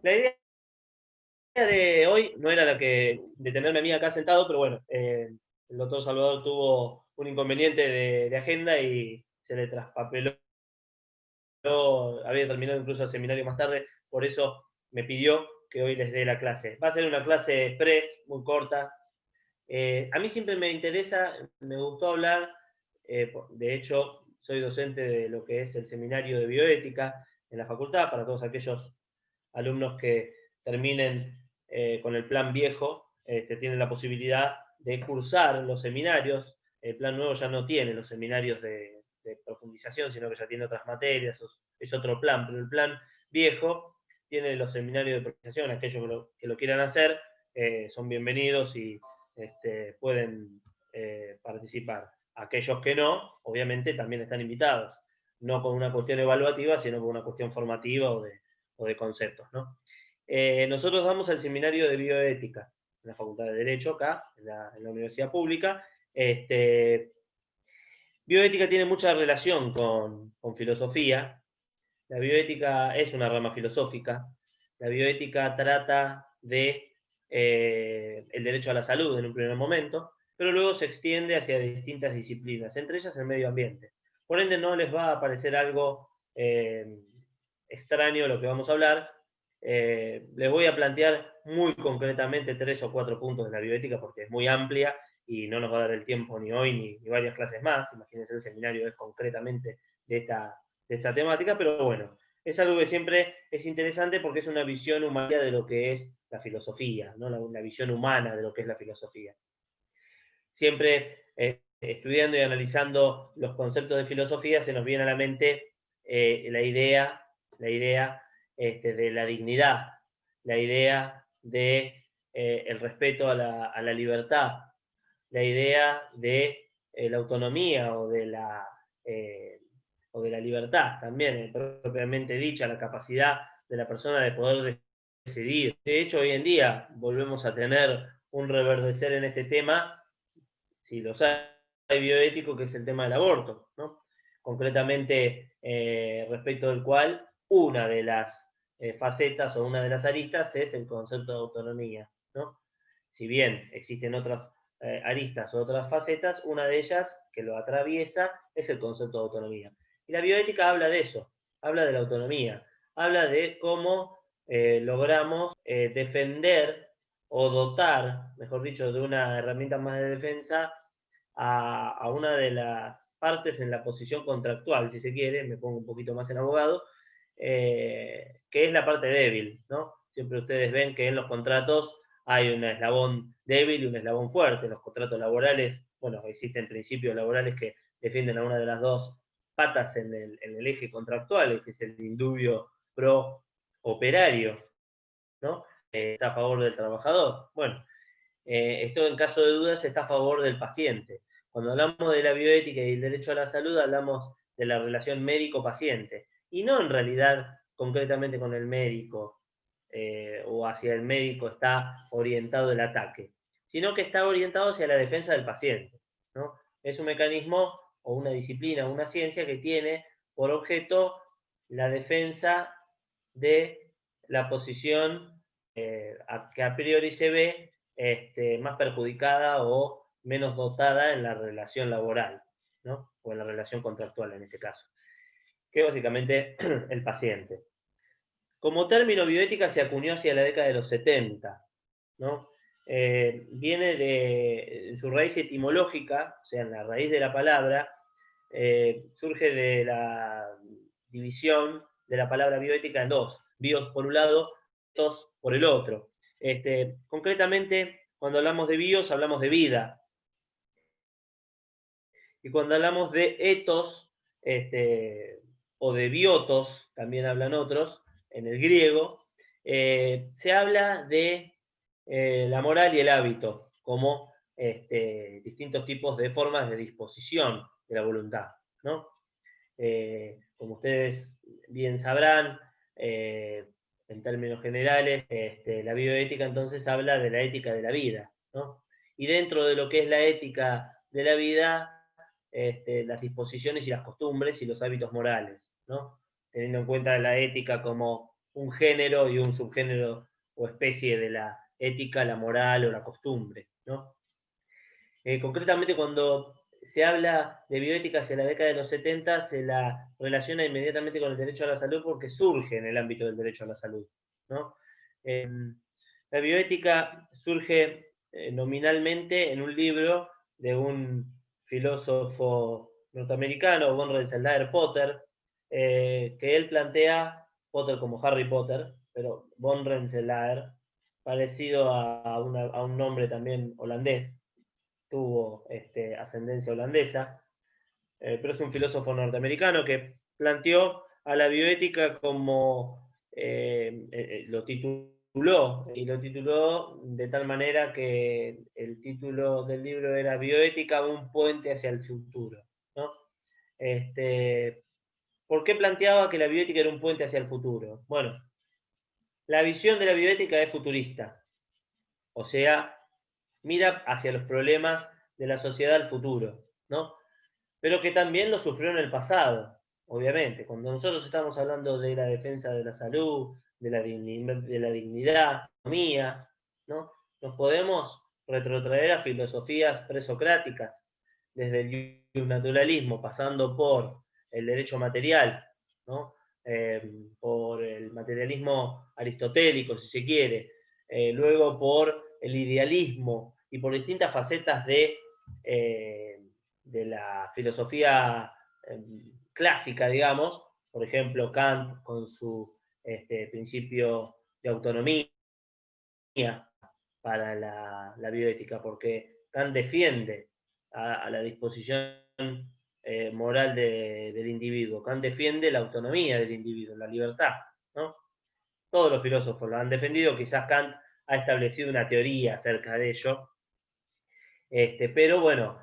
La idea de hoy no era la que de tenerme a mí acá sentado, pero bueno, el doctor Salvador tuvo un inconveniente de agenda y se le traspapeló, había terminado incluso el seminario más tarde, por eso me pidió que hoy les dé la clase. Va a ser una clase express, muy corta. A mí siempre me interesa, me gustó hablar, de hecho, soy docente de lo que es el seminario de bioética en la facultad, para todos aquellos alumnos que terminen con el plan viejo, tienen la posibilidad de cursar los seminarios. El plan nuevo ya no tiene los seminarios de profundización, sino que ya tiene otras materias, es otro plan, pero el plan viejo tiene los seminarios de profundización. Aquellos que lo quieran hacer son bienvenidos y pueden participar. Aquellos que no, obviamente también están invitados, no por una cuestión evaluativa, sino por una cuestión formativa o de conceptos, ¿no? Nosotros damos el seminario de bioética en la Facultad de Derecho, acá, en la Universidad Pública. Bioética tiene mucha relación con filosofía. La bioética es una rama filosófica. La bioética trata de el derecho a la salud en un primer momento, pero luego se extiende hacia distintas disciplinas, entre ellas el medio ambiente. Por ende, no les va a parecer algo extraño lo que vamos a hablar. Les voy a plantear muy concretamente 3 o 4 puntos de la bioética porque es muy amplia y no nos va a dar el tiempo ni hoy ni varias clases más. Imagínense, el seminario es concretamente de esta temática, pero bueno, es algo que siempre es interesante porque es una visión humana de lo que es la filosofía, ¿no? La visión humana de lo que es la filosofía. Siempre estudiando y analizando los conceptos de filosofía se nos viene a la mente la idea de la dignidad, la idea de el respeto a la libertad, la idea de la autonomía o de la libertad también, propiamente dicha, la capacidad de la persona de poder decidir. De hecho, hoy en día volvemos a tener un reverdecer en este tema, si los hay bioético, que es el tema del aborto, ¿no? Concretamente, respecto del cual una de las facetas o una de las aristas es el concepto de autonomía, ¿no? Si bien existen otras aristas o otras facetas, una de ellas que lo atraviesa es el concepto de autonomía. Y la bioética habla de eso, habla de la autonomía, habla de cómo logramos defender o dotar, mejor dicho, de una herramienta más de defensa a una de las partes en la posición contractual, si se quiere, me pongo un poquito más en abogado, que es la parte débil, ¿no? Siempre ustedes ven que en los contratos hay un eslabón débil y un eslabón fuerte. En los contratos laborales, bueno, existen principios laborales que defienden a una de las dos patas en el eje contractual, que es el indubio pro operario, ¿no? Está a favor del trabajador. Bueno, esto en caso de dudas está a favor del paciente. Cuando hablamos de la bioética y el derecho a la salud, hablamos de la relación médico-paciente, y no en realidad concretamente con el médico o hacia el médico está orientado el ataque, sino que está orientado hacia la defensa del paciente, ¿no? Es un mecanismo o una disciplina, una ciencia que tiene por objeto la defensa de la posición que a priori se ve más perjudicada o menos dotada en la relación laboral, ¿no? O en la relación contractual en este caso, que es básicamente el paciente. Como término, bioética se acuñó hacia la década de los 70, ¿no? Viene de su raíz etimológica, o sea, en la raíz de la palabra, surge de la división de la palabra bioética en dos: bios por un lado, etos por el otro. Concretamente, cuando hablamos de bios, hablamos de vida, y cuando hablamos de etos o de biotos, también hablan otros, en el griego, se habla de la moral y el hábito como distintos tipos de formas de disposición de la voluntad, ¿no? Como ustedes bien sabrán, en términos generales, la bioética entonces habla de la ética de la vida, ¿no? Y dentro de lo que es la ética de la vida, las disposiciones y las costumbres y los hábitos morales, ¿no? Teniendo en cuenta la ética como un género y un subgénero o especie de la ética, la moral o la costumbre, ¿no? Concretamente, cuando se habla de bioética hacia la década de los 70, se la relaciona inmediatamente con el derecho a la salud porque surge en el ámbito del derecho a la salud, ¿no? La bioética surge nominalmente en un libro de un filósofo norteamericano, Von Rensselaer Potter, que él plantea, Potter como Harry Potter, pero Von Rensselaer, parecido a un nombre también holandés, tuvo ascendencia holandesa, pero es un filósofo norteamericano que planteó a la bioética como lo tituló, y lo tituló de tal manera que el título del libro era Bioética, un puente hacia el futuro, ¿no? ¿Por qué planteaba que la bioética era un puente hacia el futuro? Bueno, la visión de la bioética es futurista, o sea, mira hacia los problemas de la sociedad al futuro, ¿no? Pero que también lo sufrió en el pasado, obviamente. Cuando nosotros estamos hablando de la defensa de la salud, de la dignidad, economía, ¿no? Nos podemos retrotraer a filosofías presocráticas, desde el naturalismo, pasando por el derecho material, ¿no? Por el materialismo aristotélico, si se quiere, luego por el idealismo y por distintas facetas de la filosofía clásica, digamos, por ejemplo, Kant con su principio de autonomía para la bioética, porque Kant defiende a la disposición moral del individuo, Kant defiende la autonomía del individuo, la libertad, ¿no? Todos los filósofos lo han defendido, quizás Kant ha establecido una teoría acerca de ello, pero bueno,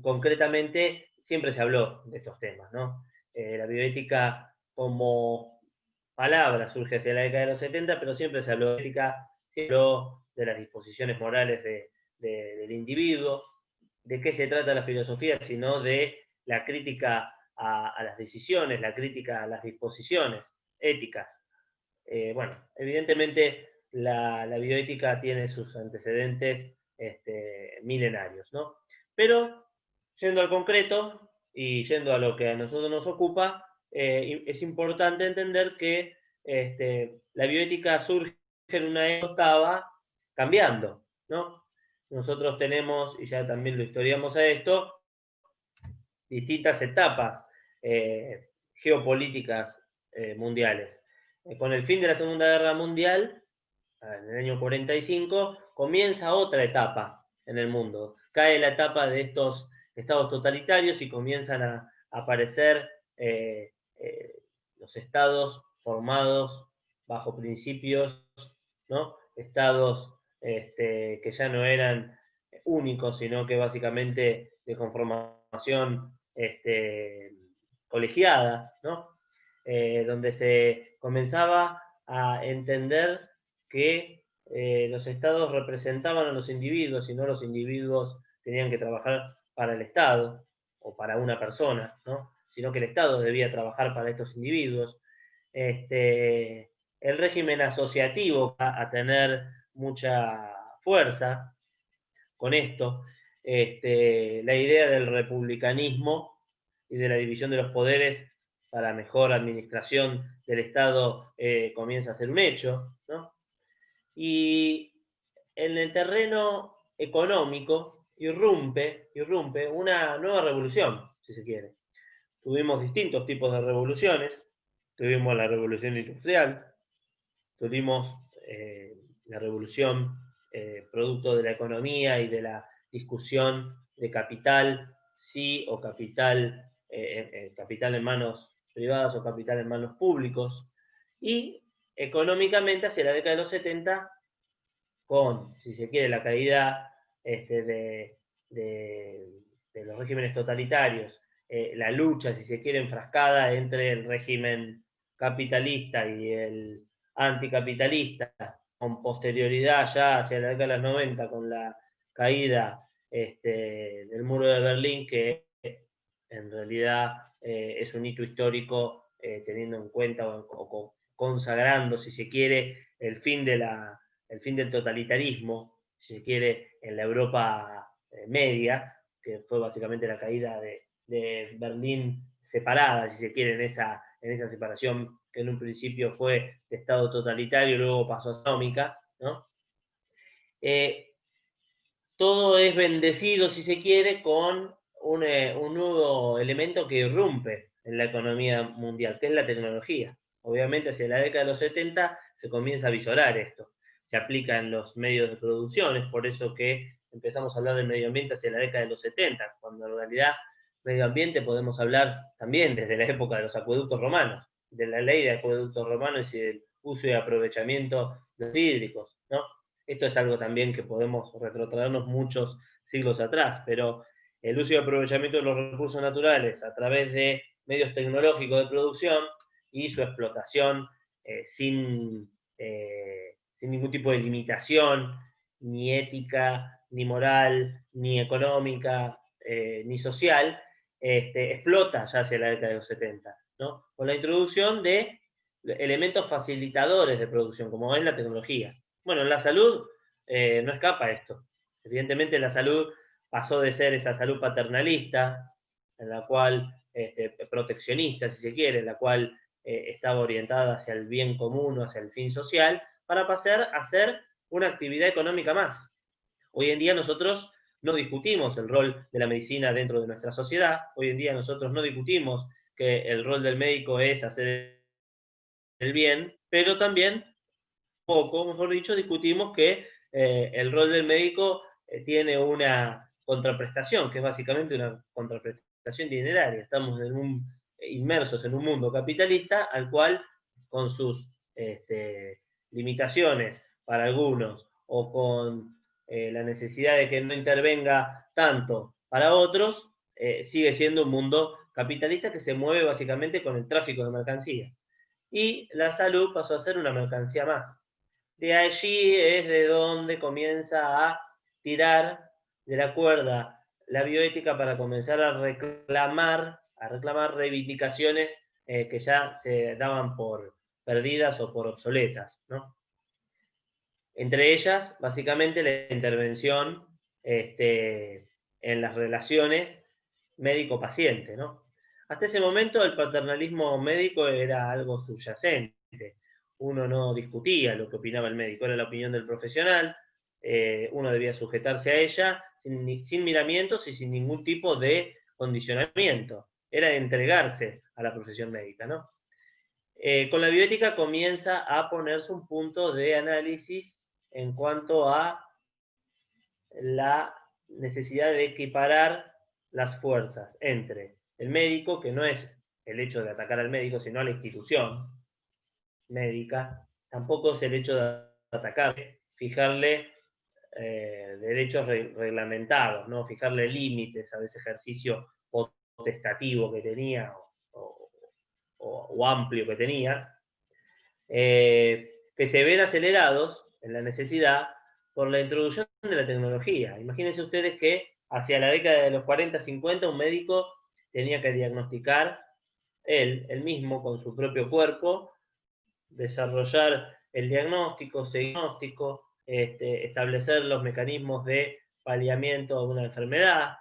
concretamente siempre se habló de estos temas, ¿no? La bioética como palabra surge hacia la década de los 70, pero siempre se habló de ética, siempre se habló de las disposiciones morales del individuo. ¿De qué se trata la filosofía? Sino de la crítica a las decisiones, la crítica a las disposiciones éticas. Bueno, evidentemente la bioética tiene sus antecedentes milenarios, ¿no? Pero, yendo al concreto y yendo a lo que a nosotros nos ocupa, es importante entender que la bioética surge en una época que estaba cambiando, ¿no? Nosotros tenemos, y ya también lo historiamos a esto, distintas etapas geopolíticas mundiales. Con el fin de la Segunda Guerra Mundial, en el año 45, comienza otra etapa en el mundo. Cae la etapa de estos estados totalitarios y comienzan a aparecer los estados formados bajo principios, ¿no? Estados que ya no eran únicos, sino que básicamente de conformación colegiada, ¿no? Donde se comenzaba a entender que los estados representaban a los individuos y no los individuos tenían que trabajar para el Estado o para una persona, ¿no? Sino que el Estado debía trabajar para estos individuos. El régimen asociativo va a tener mucha fuerza con esto. La idea del republicanismo y de la división de los poderes para mejor administración del Estado comienza a ser un hecho, ¿no? Y en el terreno económico irrumpe una nueva revolución, si se quiere. Tuvimos distintos tipos de revoluciones, tuvimos la revolución industrial, tuvimos la revolución producto de la economía y de la discusión de capital, sí o capital, capital en manos privadas o capital en manos públicos, y económicamente hacia la década de los 70, con, si se quiere, la caída de los regímenes totalitarios, la lucha, si se quiere, enfrascada entre el régimen capitalista y el anticapitalista, con posterioridad ya hacia la década de los 90, con la caída del muro de Berlín, que en realidad es un hito histórico teniendo en cuenta o consagrando, si se quiere, el fin del totalitarismo, si se quiere, en la Europa media, que fue básicamente la caída de Berlín separada, si se quiere, en esa separación que en un principio fue de Estado totalitario y luego pasó a atómica, ¿no? Todo es bendecido, si se quiere, con un nuevo elemento que irrumpe en la economía mundial, que es la tecnología. Obviamente, hacia la década de los 70 se comienza a visorar esto. Se aplica en los medios de producción, es por eso que empezamos a hablar del medio ambiente hacia la década de los 70, cuando en realidad medio ambiente podemos hablar también desde la época de los acueductos romanos, de la ley de acueductos romanos y del uso y aprovechamiento de los hídricos, ¿no? Esto es algo también que podemos retrotraernos muchos siglos atrás, pero el uso y aprovechamiento de los recursos naturales a través de medios tecnológicos de producción y su explotación sin ningún tipo de limitación, ni ética, ni moral, ni económica, ni social, explota ya hacia la década de los 70, ¿no? Con la introducción de elementos facilitadores de producción, como es la tecnología. Bueno, en la salud no escapa esto. Evidentemente la salud pasó de ser esa salud paternalista, en la cual, proteccionista si se quiere, en la cual estaba orientada hacia el bien común o hacia el fin social, para pasar a ser una actividad económica más. Hoy en día nosotros no discutimos el rol de la medicina dentro de nuestra sociedad, hoy en día nosotros no discutimos que el rol del médico es hacer el bien, pero también poco, mejor dicho, discutimos que el rol del médico tiene una contraprestación, que es básicamente una contraprestación dineraria. Estamos inmersos en un mundo capitalista al cual, con sus limitaciones para algunos, o con la necesidad de que no intervenga tanto para otros, sigue siendo un mundo capitalista que se mueve básicamente con el tráfico de mercancías. Y la salud pasó a ser una mercancía más. De allí es de donde comienza a tirar de la cuerda la bioética para comenzar a reclamar reivindicaciones que ya se daban por perdidas o por obsoletas, ¿no? Entre ellas, básicamente, la intervención en las relaciones médico-paciente, ¿no? Hasta ese momento el paternalismo médico era algo subyacente. Uno no discutía lo que opinaba el médico, era la opinión del profesional, uno debía sujetarse a ella sin miramientos y sin ningún tipo de condicionamiento. Era entregarse a la profesión médica, ¿no? Con la bioética comienza a ponerse un punto de análisis en cuanto a la necesidad de equiparar las fuerzas entre el médico, que no es el hecho de atacar al médico, sino a la institución médica, tampoco es el hecho de atacar, fijarle derechos reglamentados, ¿no? Fijarle límites a ese ejercicio potestativo que tenía o amplio que tenía, que se ven acelerados en la necesidad por la introducción de la tecnología. Imagínense ustedes que hacia la década de los 40-50 un médico tenía que diagnosticar él mismo con su propio cuerpo, desarrollar el diagnóstico, establecer los mecanismos de paliamiento de una enfermedad,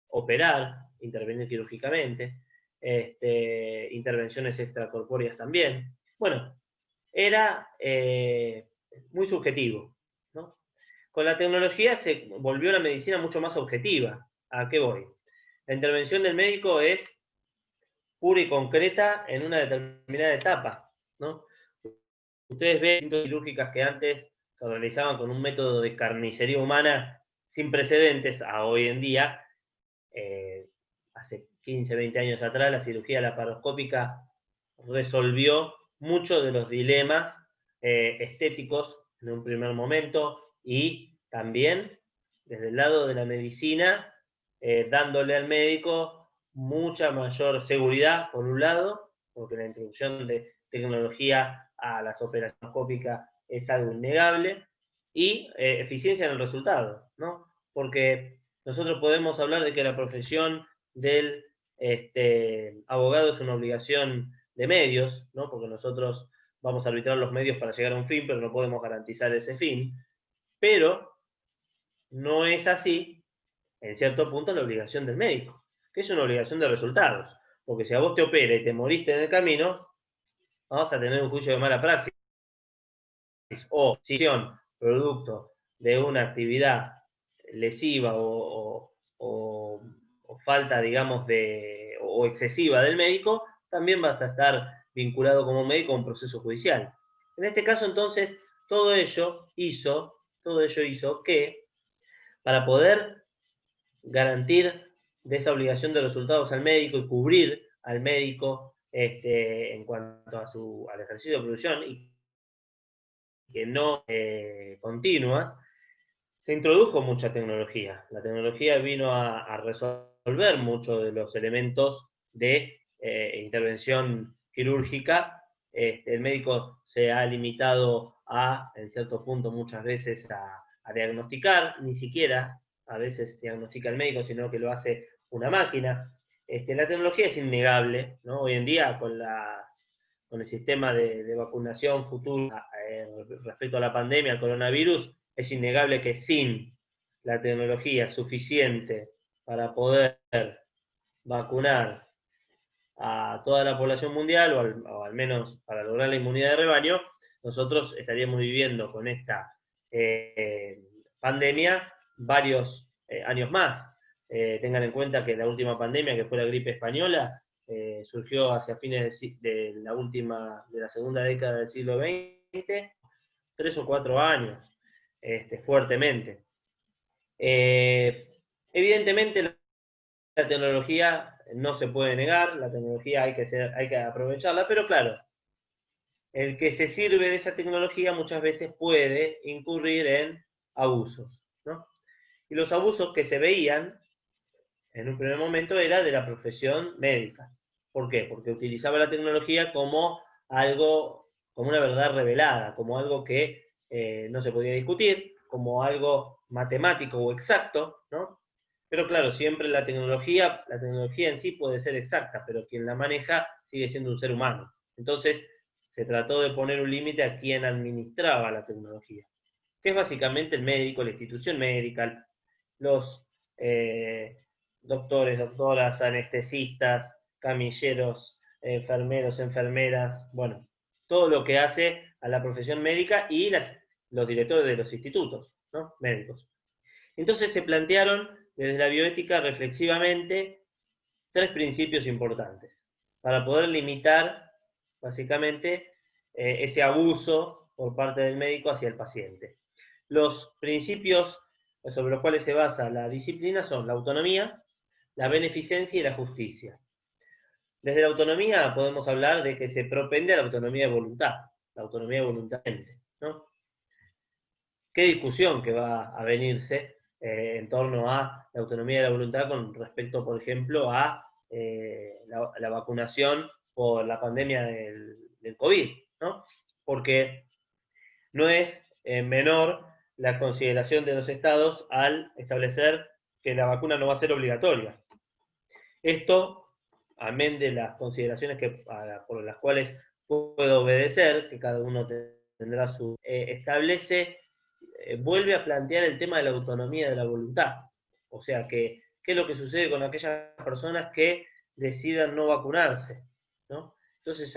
operar, intervenir quirúrgicamente, intervenciones extracorpóreas también. Bueno, era muy subjetivo, ¿no? Con la tecnología se volvió la medicina mucho más objetiva. ¿A qué voy? La intervención del médico es pura y concreta en una determinada etapa, ¿no? Ustedes ven distintas quirúrgicas que antes se realizaban con un método de carnicería humana sin precedentes a hoy en día. Hace 15, 20 años atrás, la cirugía laparoscópica resolvió muchos de los dilemas estéticos en un primer momento y también desde el lado de la medicina, dándole al médico mucha mayor seguridad, por un lado, porque la introducción de tecnología a las operaciones cópicas es algo innegable, y eficiencia en el resultado, ¿no? Porque nosotros podemos hablar de que la profesión del abogado es una obligación de medios, ¿no? Porque nosotros vamos a arbitrar los medios para llegar a un fin, pero no podemos garantizar ese fin. Pero no es así, en cierto punto, la obligación del médico, que es una obligación de resultados. Porque si a vos te opera y te moriste en el camino, vamos a tener un juicio de mala praxis o decisión producto de una actividad lesiva o falta, digamos, o excesiva del médico, también vas a estar vinculado como médico a un proceso judicial. En este caso, entonces, todo ello hizo que, para poder garantir de esa obligación de resultados al médico y cubrir al médico en cuanto a al ejercicio de producción y que no continuas, se introdujo mucha tecnología. La tecnología vino a resolver muchos de los elementos de intervención quirúrgica. El médico se ha limitado en cierto punto, muchas veces, a diagnosticar, ni siquiera a veces diagnostica el médico, sino que lo hace una máquina. La tecnología es innegable, ¿no? Hoy en día, con el sistema de vacunación futuro respecto a la pandemia, al coronavirus, es innegable que sin la tecnología suficiente para poder vacunar a toda la población mundial, o al menos para lograr la inmunidad de rebaño, nosotros estaríamos viviendo con esta pandemia varios años más. Tengan en cuenta que la última pandemia, que fue la gripe española, surgió hacia fines de la segunda década del siglo XX, 3 o 4 años, fuertemente. Evidentemente la tecnología no se puede negar, la tecnología hay que aprovecharla, pero claro, el que se sirve de esa tecnología muchas veces puede incurrir en abusos, ¿no? Y los abusos que se veían en un primer momento era de la profesión médica. ¿Por qué? Porque utilizaba la tecnología como algo, como una verdad revelada, como algo que no se podía discutir, como algo matemático o exacto, ¿no? Pero claro, siempre la tecnología en sí puede ser exacta, pero quien la maneja sigue siendo un ser humano. Entonces, se trató de poner un límite a quien administraba la tecnología, que es básicamente el médico, la institución médica, los doctores, doctoras, anestesistas, camilleros, enfermeros, enfermeras, bueno, todo lo que hace a la profesión médica y los directores de los institutos, ¿no? Médicos. Entonces se plantearon desde la bioética reflexivamente 3 principios importantes para poder limitar básicamente ese abuso por parte del médico hacia el paciente. Los principios sobre los cuales se basa la disciplina son la autonomía, la beneficencia y la justicia. Desde la autonomía podemos hablar de que se propende a la autonomía de voluntad, la autonomía de voluntad, ¿no? ¿Qué discusión que va a venirse en torno a la autonomía de la voluntad con respecto, por ejemplo, a la vacunación por la pandemia del COVID, ¿no? Porque no es menor la consideración de los estados al establecer que la vacuna no va a ser obligatoria. Esto, amén de las consideraciones por las cuales puedo obedecer, que cada uno tendrá su... vuelve a plantear el tema de la autonomía de la voluntad. O sea, ¿qué es lo que sucede con aquellas personas que decidan no vacunarse? ¿No? Entonces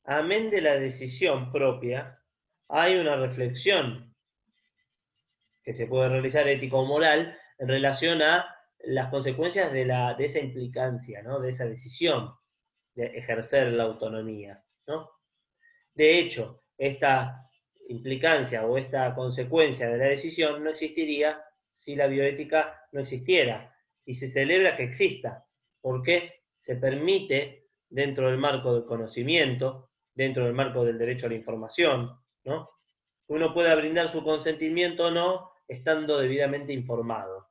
amén de la decisión propia, hay una reflexión que se puede realizar ético o moral en relación a las consecuencias de esa implicancia, ¿no? De esa decisión de ejercer la autonomía, ¿no? De hecho, esta implicancia o esta consecuencia de la decisión no existiría si la bioética no existiera, y se celebra que exista, porque se permite, dentro del marco del conocimiento, dentro del marco del derecho a la información, ¿no? Uno pueda brindar su consentimiento o no, estando debidamente informado.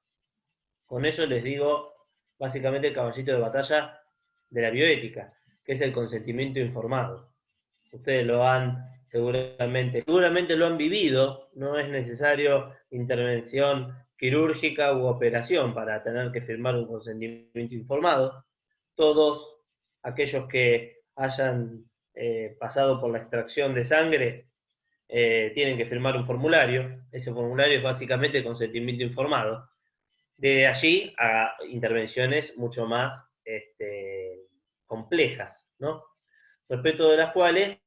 Con eso les digo básicamente el caballito de batalla de la bioética, que es el consentimiento informado. Ustedes lo han seguramente lo han vivido, no es necesario intervención quirúrgica u operación para tener que firmar un consentimiento informado. Todos aquellos que hayan pasado por la extracción de sangre, tienen que firmar un formulario. Ese formulario es básicamente consentimiento informado. De allí a intervenciones mucho más complejas, ¿no? Respecto de las cuales,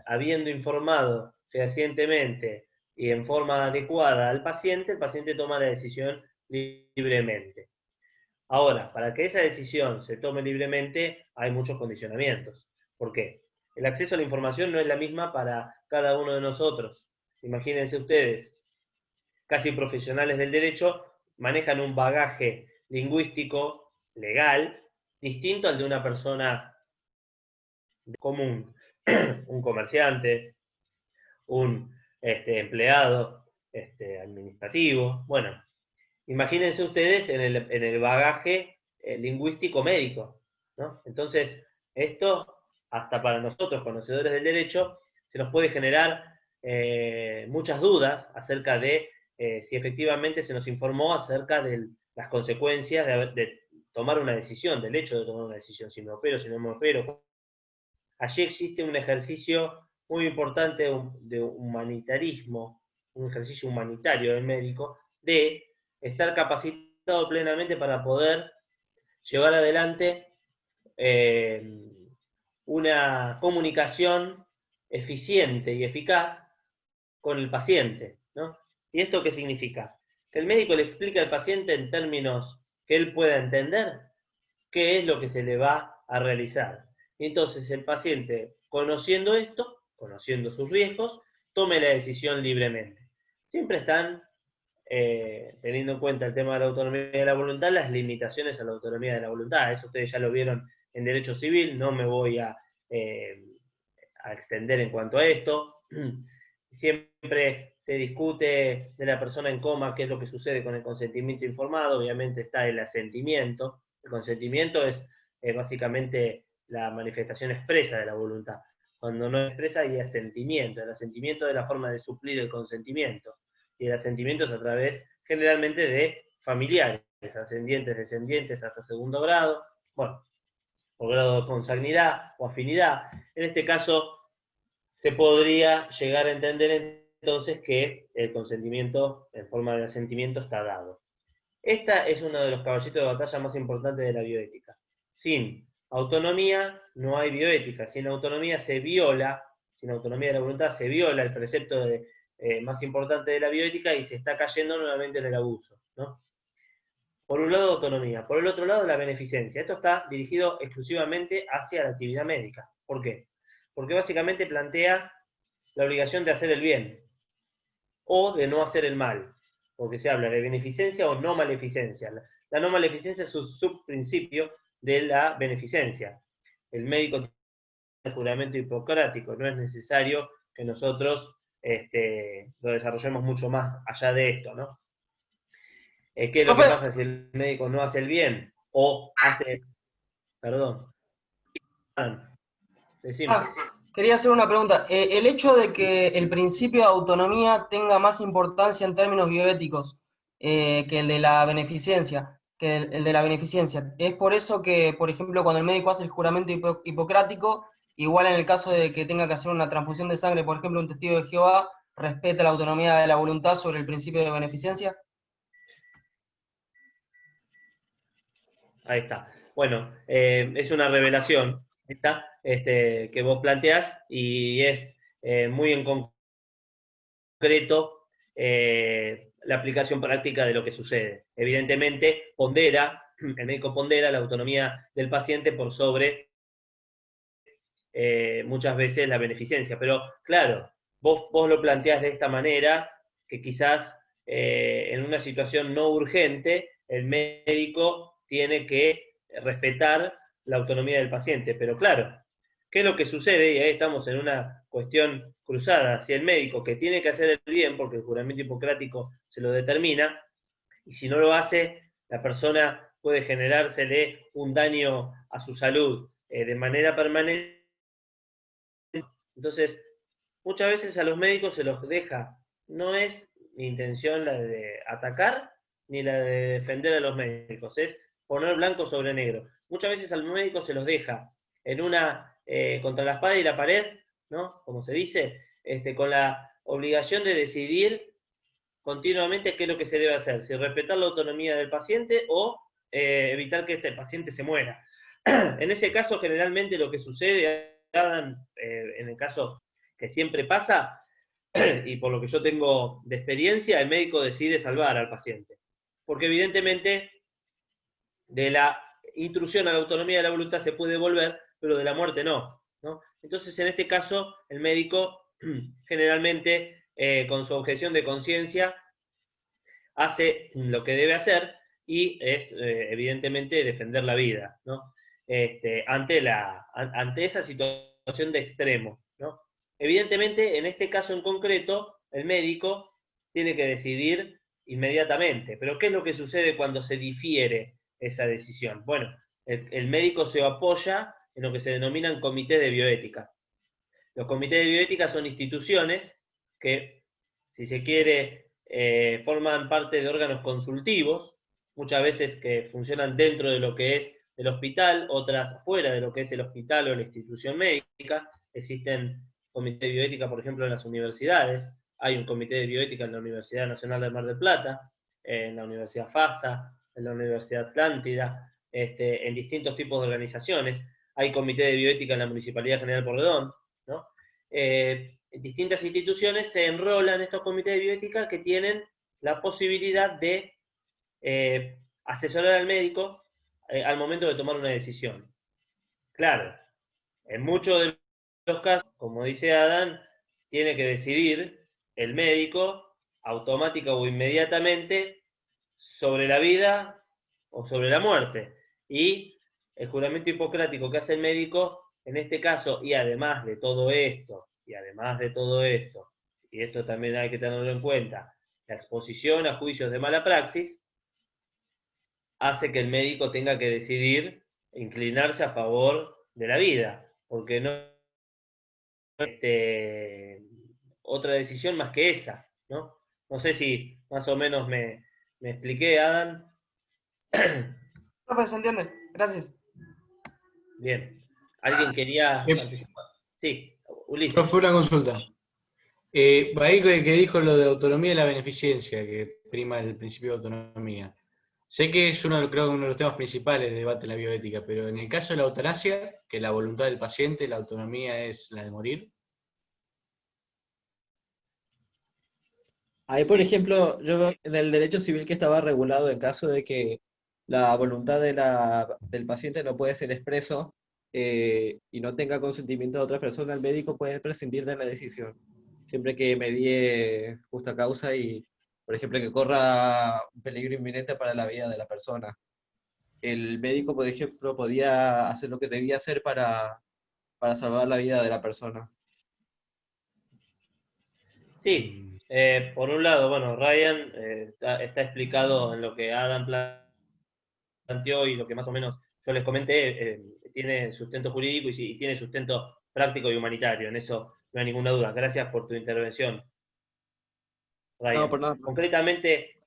habiendo informado fehacientemente y en forma adecuada al paciente, el paciente toma la decisión libremente. Ahora, para que esa decisión se tome libremente, hay muchos condicionamientos. ¿Por qué? El acceso a la información no es la misma para cada uno de nosotros. Imagínense ustedes, casi profesionales del derecho, manejan un bagaje lingüístico, legal, distinto al de una persona común, un comerciante, un empleado administrativo. Bueno, imagínense ustedes en el bagaje lingüístico médico, ¿no? Entonces, esto, hasta para nosotros, conocedores del derecho, se nos puede generar muchas dudas acerca de si efectivamente se nos informó acerca de las consecuencias de tomar una decisión, del hecho de tomar una decisión, si me opero, si no me opero. Allí existe un ejercicio muy importante de humanitarismo, un ejercicio humanitario del médico, de estar capacitado plenamente para poder llevar adelante una comunicación eficiente y eficaz con el paciente, ¿no? ¿Y esto qué significa? Que el médico le explica al paciente en términos que él pueda entender qué es lo que se le va a realizar. Y entonces el paciente, conociendo esto, conociendo sus riesgos, tome la decisión libremente. Siempre están teniendo en cuenta el tema de la autonomía de la voluntad, las limitaciones a la autonomía de la voluntad. Eso ustedes ya lo vieron en derecho civil, no me voy a extender en cuanto a esto. Siempre se discute de la persona en coma qué es lo que sucede con el consentimiento informado. Obviamente está el asentimiento. El consentimiento es básicamente la manifestación expresa de la voluntad. Cuando no expresa hay asentimiento. El asentimiento es la forma de suplir el consentimiento. Y el asentimiento es a través generalmente de familiares, ascendientes, descendientes hasta segundo grado, bueno, o grado de consanguinidad o afinidad. En este caso se podría llegar a entender entonces que el consentimiento en forma de asentimiento está dado. Esta es uno de los caballitos de batalla más importantes de la bioética. Sin autonomía no hay bioética. Sin autonomía se viola, sin autonomía de la voluntad se viola el precepto más importante de la bioética y se está cayendo nuevamente en el abuso, ¿no? Por un lado, autonomía. Por el otro lado, la beneficencia. Esto está dirigido exclusivamente hacia la actividad médica. ¿Por qué? Porque básicamente plantea la obligación de hacer el bien o de no hacer el mal, porque se habla de beneficencia o no maleficencia. La no maleficencia es un subprincipio de la beneficencia. El médico tiene el juramento hipocrático, no es necesario que nosotros lo desarrollemos mucho más allá de esto, ¿no? ¿Qué es lo que Profe, pasa si el médico no hace el bien o hace, perdón, decime. ah, quería hacer una pregunta. El hecho de que el principio de autonomía tenga más importancia en términos bioéticos que el de la beneficencia, el de la beneficencia, ¿es por eso que, por ejemplo, cuando el médico hace el juramento hipocrático, igual en el caso de que tenga que hacer una transfusión de sangre, por ejemplo, un testigo de Jehová, respeta la autonomía de la voluntad sobre el principio de beneficencia? Ahí está. Bueno, es una revelación esta, que vos planteás y es muy en concreto la aplicación práctica de lo que sucede. Evidentemente, el médico pondera la autonomía del paciente por sobre muchas veces la beneficencia. Pero claro, vos lo planteás de esta manera, que quizás en una situación no urgente, el médico tiene que respetar la autonomía del paciente. Pero claro, ¿qué es lo que sucede? Y ahí estamos en una cuestión cruzada. Si el médico que tiene que hacer el bien, porque el juramento hipocrático se lo determina, y si no lo hace, la persona puede generársele un daño a su salud de manera permanente. Entonces, muchas veces a los médicos se los deja. No es mi intención la de atacar ni la de defender a los médicos, es poner blanco sobre negro. muchas veces al médico se los deja en una, contra la espada y la pared, ¿no? Como se dice, con la obligación de decidir continuamente qué es lo que se debe hacer, si respetar la autonomía del paciente o evitar que este paciente se muera. En ese caso, generalmente lo que sucede, en el caso que siempre pasa, y por lo que yo tengo de experiencia, el médico decide salvar al paciente. Porque evidentemente de la intrusión a la autonomía de la voluntad se puede volver, pero de la muerte no, ¿no? Entonces, en este caso, el médico generalmente, con su objeción de conciencia, hace lo que debe hacer y es, evidentemente, defender la vida, ¿no? Ante esa situación de extremo, ¿no? Evidentemente, en este caso en concreto, el médico tiene que decidir inmediatamente. Pero ¿qué es lo que sucede cuando se difiere esa decisión? Bueno, el médico se apoya en lo que se denominan comités de bioética. Los comités de bioética son instituciones que, si se quiere, forman parte de órganos consultivos, muchas veces que funcionan dentro de lo que es el hospital, otras fuera de lo que es el hospital o la institución médica. Existen comités de bioética, por ejemplo, en las universidades. Hay un comité de bioética en la Universidad Nacional de Mar del Plata, en la Universidad FASTA, en la Universidad Atlántida, en distintos tipos de organizaciones. Hay comité de bioética en la Municipalidad General Porredón, ¿no? Distintas instituciones se enrolan en estos comités de bioética que tienen la posibilidad de asesorar al médico al momento de tomar una decisión. Claro, en muchos de los casos, como dice Adán, tiene que decidir el médico automática o inmediatamente sobre la vida o sobre la muerte. Y el juramento hipocrático que hace el médico, en este caso, y además de todo esto, y esto también hay que tenerlo en cuenta, la exposición a juicios de mala praxis, hace que el médico tenga que decidir inclinarse a favor de la vida, porque no otra decisión más que esa, ¿no? No sé si más o menos me expliqué, Adam. Profe, ¿se entiende? Gracias. Bien. ¿Alguien quería Eh, participar? Sí, Ulises. Profe, una consulta. Ahí que dijo lo de autonomía y la beneficencia, que prima el principio de autonomía. Sé que es creo, uno de los temas principales de debate en la bioética, pero en el caso de la eutanasia, que la voluntad del paciente, la autonomía es la de morir. Ahí, por ejemplo, yo veo en el derecho civil que estaba regulado en caso de que la voluntad del paciente no puede ser expreso y no tenga consentimiento de otra persona, el médico puede prescindir de la decisión, siempre que medie justa causa y, por ejemplo, que corra un peligro inminente para la vida de la persona. El médico, por ejemplo, podía hacer lo que debía hacer para salvar la vida de la persona. Sí, por un lado, bueno, Ryan está explicado en lo que Adam planteó y lo que más o menos yo les comenté, tiene sustento jurídico y tiene sustento práctico y humanitario, en eso no hay ninguna duda. Gracias por tu intervención, No, Ryan. por nada. Concretamente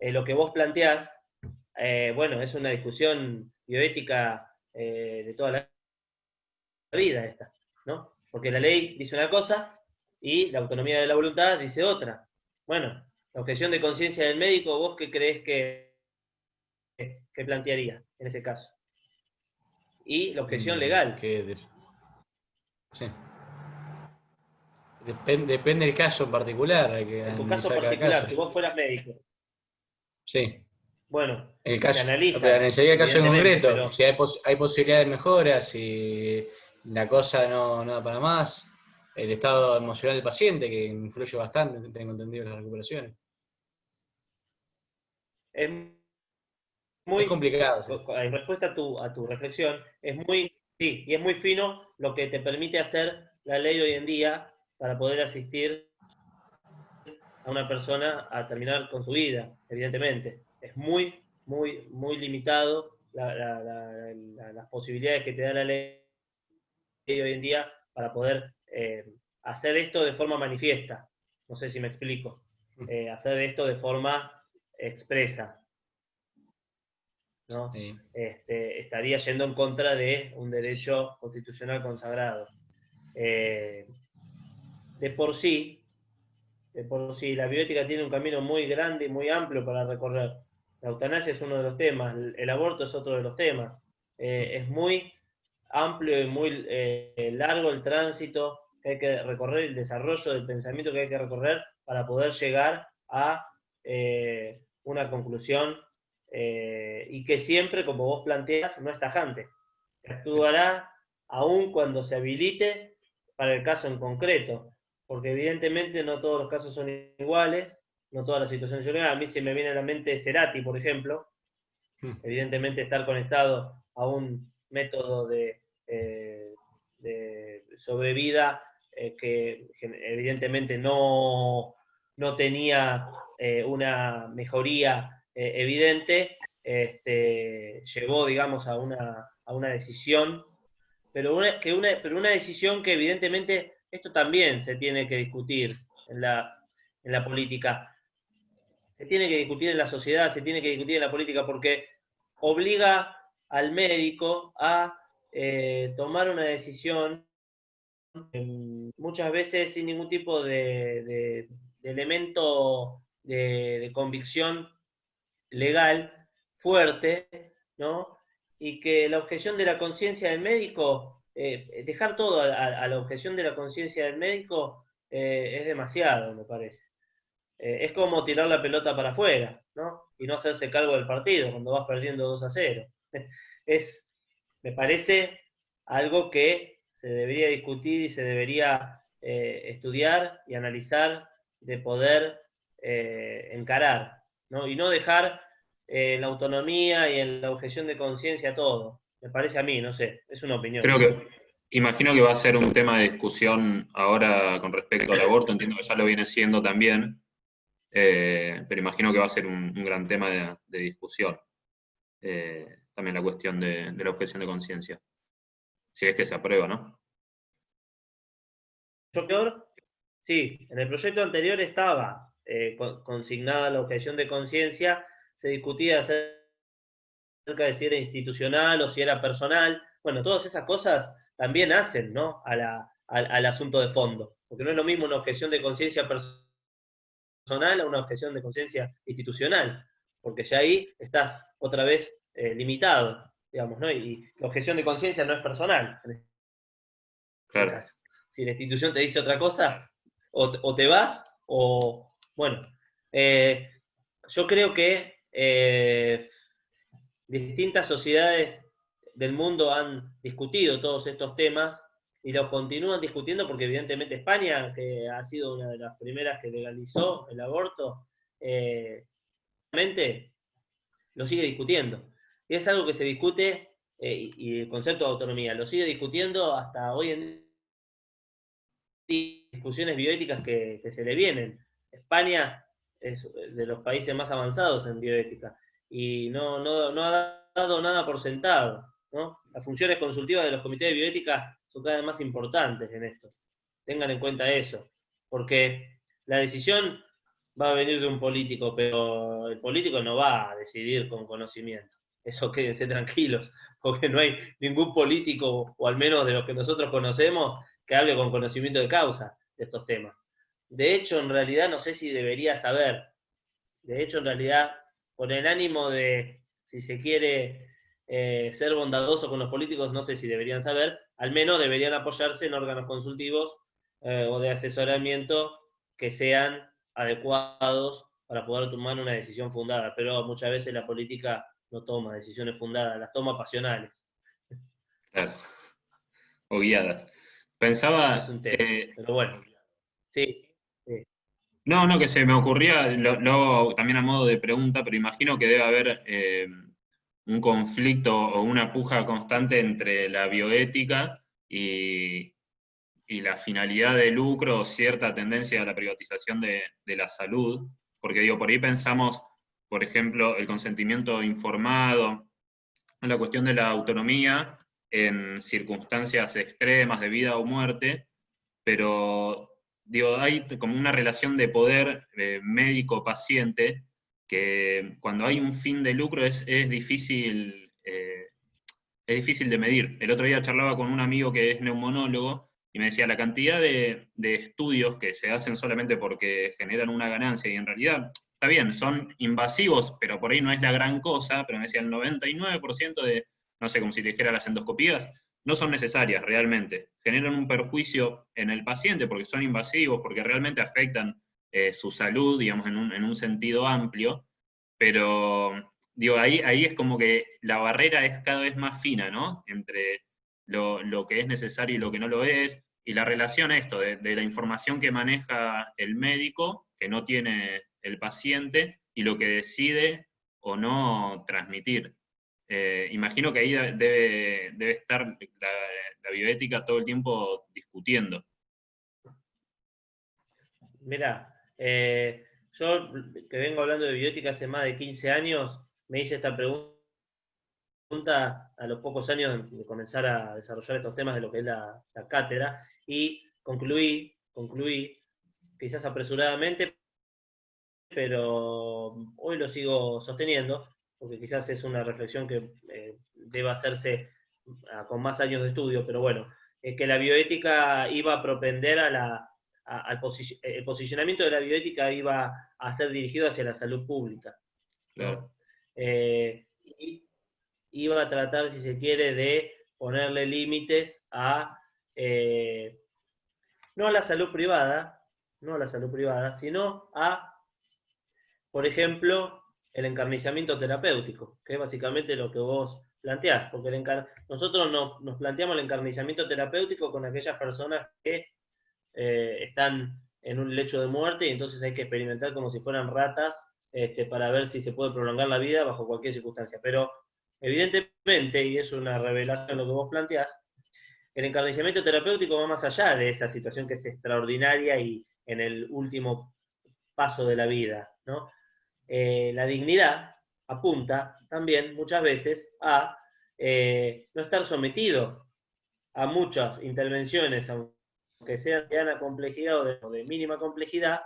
lo que vos planteás, bueno, es una discusión bioética de toda la vida esta, ¿no? Porque la ley dice una cosa y la autonomía de la voluntad dice otra. Bueno, la objeción de conciencia del médico, ¿vos qué creés que plantearía en ese caso? Y la objeción legal. Sí. Depende del caso en particular, hay que En tu caso analizar cada particular, caso. si vos fueras médico, Sí. bueno, El se caso, pero analiza, analizaría el caso en evidentemente, concreto, pero si hay posibilidades de mejora, si la cosa no da para más, el estado emocional del paciente, que influye bastante, tengo entendido, en las recuperaciones. es Es muy, complicado, sí. en respuesta a tu reflexión, es muy, sí, y es muy fino lo que te permite hacer la ley hoy en día para poder asistir a una persona a terminar con su vida, evidentemente. Es muy limitado las posibilidades que te da la ley hoy en día para poder hacer esto de forma manifiesta. No sé si me explico. Hacer esto de forma expresa. ¿no? Sí. Estaría yendo en contra de un derecho constitucional consagrado. De por sí, la bioética tiene un camino muy grande y muy amplio para recorrer. La eutanasia es uno de los temas, el aborto es otro de los temas. Es muy amplio y muy largo el tránsito que hay que recorrer, el desarrollo del pensamiento que hay que recorrer para poder llegar a una conclusión y que siempre, como vos planteas, no es tajante. Se actuará aún cuando se habilite para el caso en concreto, porque evidentemente no todos los casos son iguales, no todas las situaciones son iguales. A mí se me viene a la mente Cerati, por ejemplo, evidentemente estar conectado a un método de sobrevida que evidentemente no tenía una mejoría evidente, llevó, digamos, a una decisión, pero una decisión que evidentemente esto también se tiene que discutir en la política, se tiene que discutir en la sociedad, se tiene que discutir en la política, porque obliga al médico a tomar una decisión muchas veces sin ningún tipo de elemento de convicción legal fuerte, ¿no? Y que la objeción de la conciencia del médico, dejar todo a la objeción de la conciencia del médico es demasiado, me parece. Es como tirar la pelota para afuera, ¿no? Y no hacerse cargo del partido cuando vas perdiendo 2-0. Me parece algo que se debería discutir y se debería estudiar y analizar de poder encarar, ¿no? Y no dejar la autonomía y en la objeción de conciencia todo. Me parece a mí, no sé, es una opinión. Imagino que va a ser un tema de discusión ahora con respecto al aborto, entiendo que ya lo viene siendo también, pero imagino que va a ser un gran tema de discusión. También la cuestión de la objeción de conciencia. Si es que se aprueba, ¿no? Sí, en el proyecto anterior estaba consignada la objeción de conciencia, se discutía acerca de si era institucional o si era personal. Bueno, todas esas cosas también hacen, ¿no? al asunto de fondo, porque no es lo mismo una objeción de conciencia personal a una objeción de conciencia institucional, porque ya ahí estás otra vez limitado, digamos, ¿no? Y la objeción de conciencia no es personal, en este Claro. caso. Si la institución te dice otra cosa, o te vas, o, bueno, yo creo que distintas sociedades del mundo han discutido todos estos temas y los continúan discutiendo porque evidentemente España, que ha sido una de las primeras que legalizó el aborto, realmente lo sigue discutiendo. Y es algo que se discute, y el concepto de autonomía lo sigue discutiendo hasta hoy en día, discusiones bioéticas que se le vienen. España es de los países más avanzados en bioética y no ha dado nada por sentado, ¿no? Las funciones consultivas de los comités de bioética son cada vez más importantes en esto. Tengan en cuenta eso, porque la decisión va a venir de un político, pero el político no va a decidir con conocimiento. Eso quédense tranquilos, porque no hay ningún político, o al menos de los que nosotros conocemos, que hable con conocimiento de causa de estos temas. De hecho, en realidad, no sé si debería saber. De hecho, en realidad, con el ánimo de, si se quiere, ser bondadoso con los políticos, no sé si deberían saber, al menos deberían apoyarse en órganos consultivos o de asesoramiento que sean adecuados para poder tomar una decisión fundada. Pero muchas veces la política no toma decisiones fundadas, las toma pasionales. Claro. O guiadas. Es Pensaba, un tema, pero bueno, sí. no, que se me ocurría, lo también a modo de pregunta, pero imagino que debe haber un conflicto o una puja constante entre la bioética y la finalidad de lucro o cierta tendencia a la privatización de la salud, porque digo, por ahí pensamos, por ejemplo, el consentimiento informado, la cuestión de la autonomía en circunstancias extremas de vida o muerte, pero digo, hay como una relación de poder médico-paciente que cuando hay un fin de lucro es difícil de medir. El otro día charlaba con un amigo que es neumonólogo y me decía la cantidad de estudios que se hacen solamente porque generan una ganancia y en realidad, está bien, son invasivos, pero por ahí no es la gran cosa, pero me decía el 99% de, no sé, como si te dijera las endoscopías, no son necesarias realmente. Generan un perjuicio en el paciente porque son invasivos, porque realmente afectan su salud, digamos, en un sentido amplio, pero digo, ahí es como que la barrera es cada vez más fina, ¿no? Entre lo que es necesario y lo que no lo es, y la relación esto, de la información que maneja el médico, que no tiene el paciente, y lo que decide o no transmitir. Imagino que ahí debe estar la bioética todo el tiempo discutiendo. Mirá, yo que vengo hablando de bioética hace más de 15 años, me hice esta pregunta a los pocos años de comenzar a desarrollar estos temas de lo que es la cátedra, y concluí, quizás apresuradamente, pero hoy lo sigo sosteniendo, porque quizás es una reflexión que deba hacerse con más años de estudio, pero bueno, que la bioética iba a propender el posicionamiento de la bioética iba a ser dirigido hacia la salud pública, ¿no? Claro. Y iba a tratar, si se quiere, de ponerle límites no a la salud privada, sino a, por ejemplo, el encarnizamiento terapéutico, que es básicamente lo que vos planteás, porque nosotros nos planteamos el encarnizamiento terapéutico con aquellas personas que están en un lecho de muerte y entonces hay que experimentar como si fueran ratas para ver si se puede prolongar la vida bajo cualquier circunstancia. Pero evidentemente, y es una revelación lo que vos planteás, el encarnizamiento terapéutico va más allá de esa situación que es extraordinaria y en el último paso de la vida, ¿no? La dignidad apunta también muchas veces a no estar sometido a muchas intervenciones, aunque sean de alta complejidad o de mínima complejidad.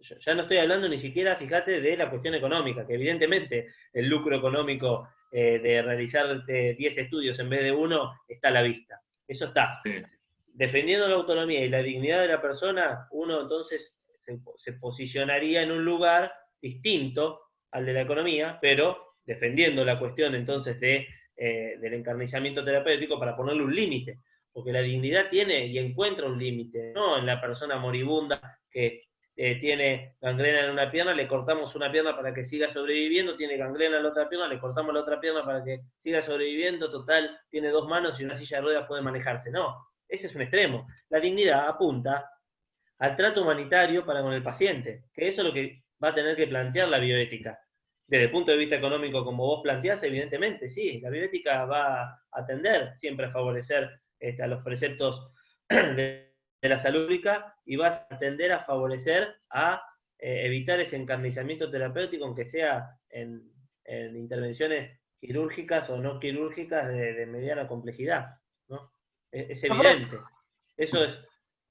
Ya no estoy hablando ni siquiera, fíjate, de la cuestión económica, que evidentemente el lucro económico de realizar 10 estudios en vez de uno está a la vista. Eso está. Sí. Defendiendo la autonomía y la dignidad de la persona, uno entonces se posicionaría en un lugar distinto al de la economía, pero defendiendo la cuestión entonces del encarnizamiento terapéutico para ponerle un límite, porque la dignidad tiene y encuentra un límite, no en la persona moribunda que tiene gangrena en una pierna, le cortamos una pierna para que siga sobreviviendo, tiene gangrena en la otra pierna, le cortamos la otra pierna para que siga sobreviviendo, total, tiene 2 manos y una silla de ruedas puede manejarse. No, ese es un extremo. La dignidad apunta al trato humanitario para con el paciente, que eso es lo que va a tener que plantear la bioética. Desde el punto de vista económico, como vos planteás, evidentemente, sí, la bioética va a tender siempre a favorecer a los preceptos de la salud pública y va a tender a favorecer a evitar ese encarnizamiento terapéutico, aunque sea en intervenciones quirúrgicas o no quirúrgicas de mediana complejidad, ¿no? Es evidente. Eso es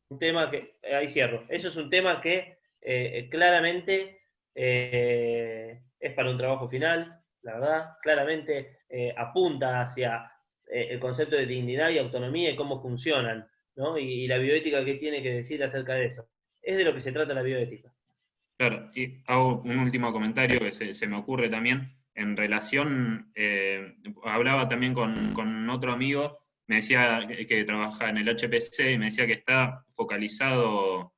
un tema que, ahí cierro, eso es un tema que claramente es para un trabajo final, la verdad, claramente apunta hacia el concepto de dignidad y autonomía y cómo funcionan, ¿no? Y la bioética, ¿qué tiene que decir acerca de eso? Es de lo que se trata la bioética. Claro, y hago un último comentario que se me ocurre también en relación, hablaba también con otro amigo, me decía que trabaja en el HPC y me decía que está focalizado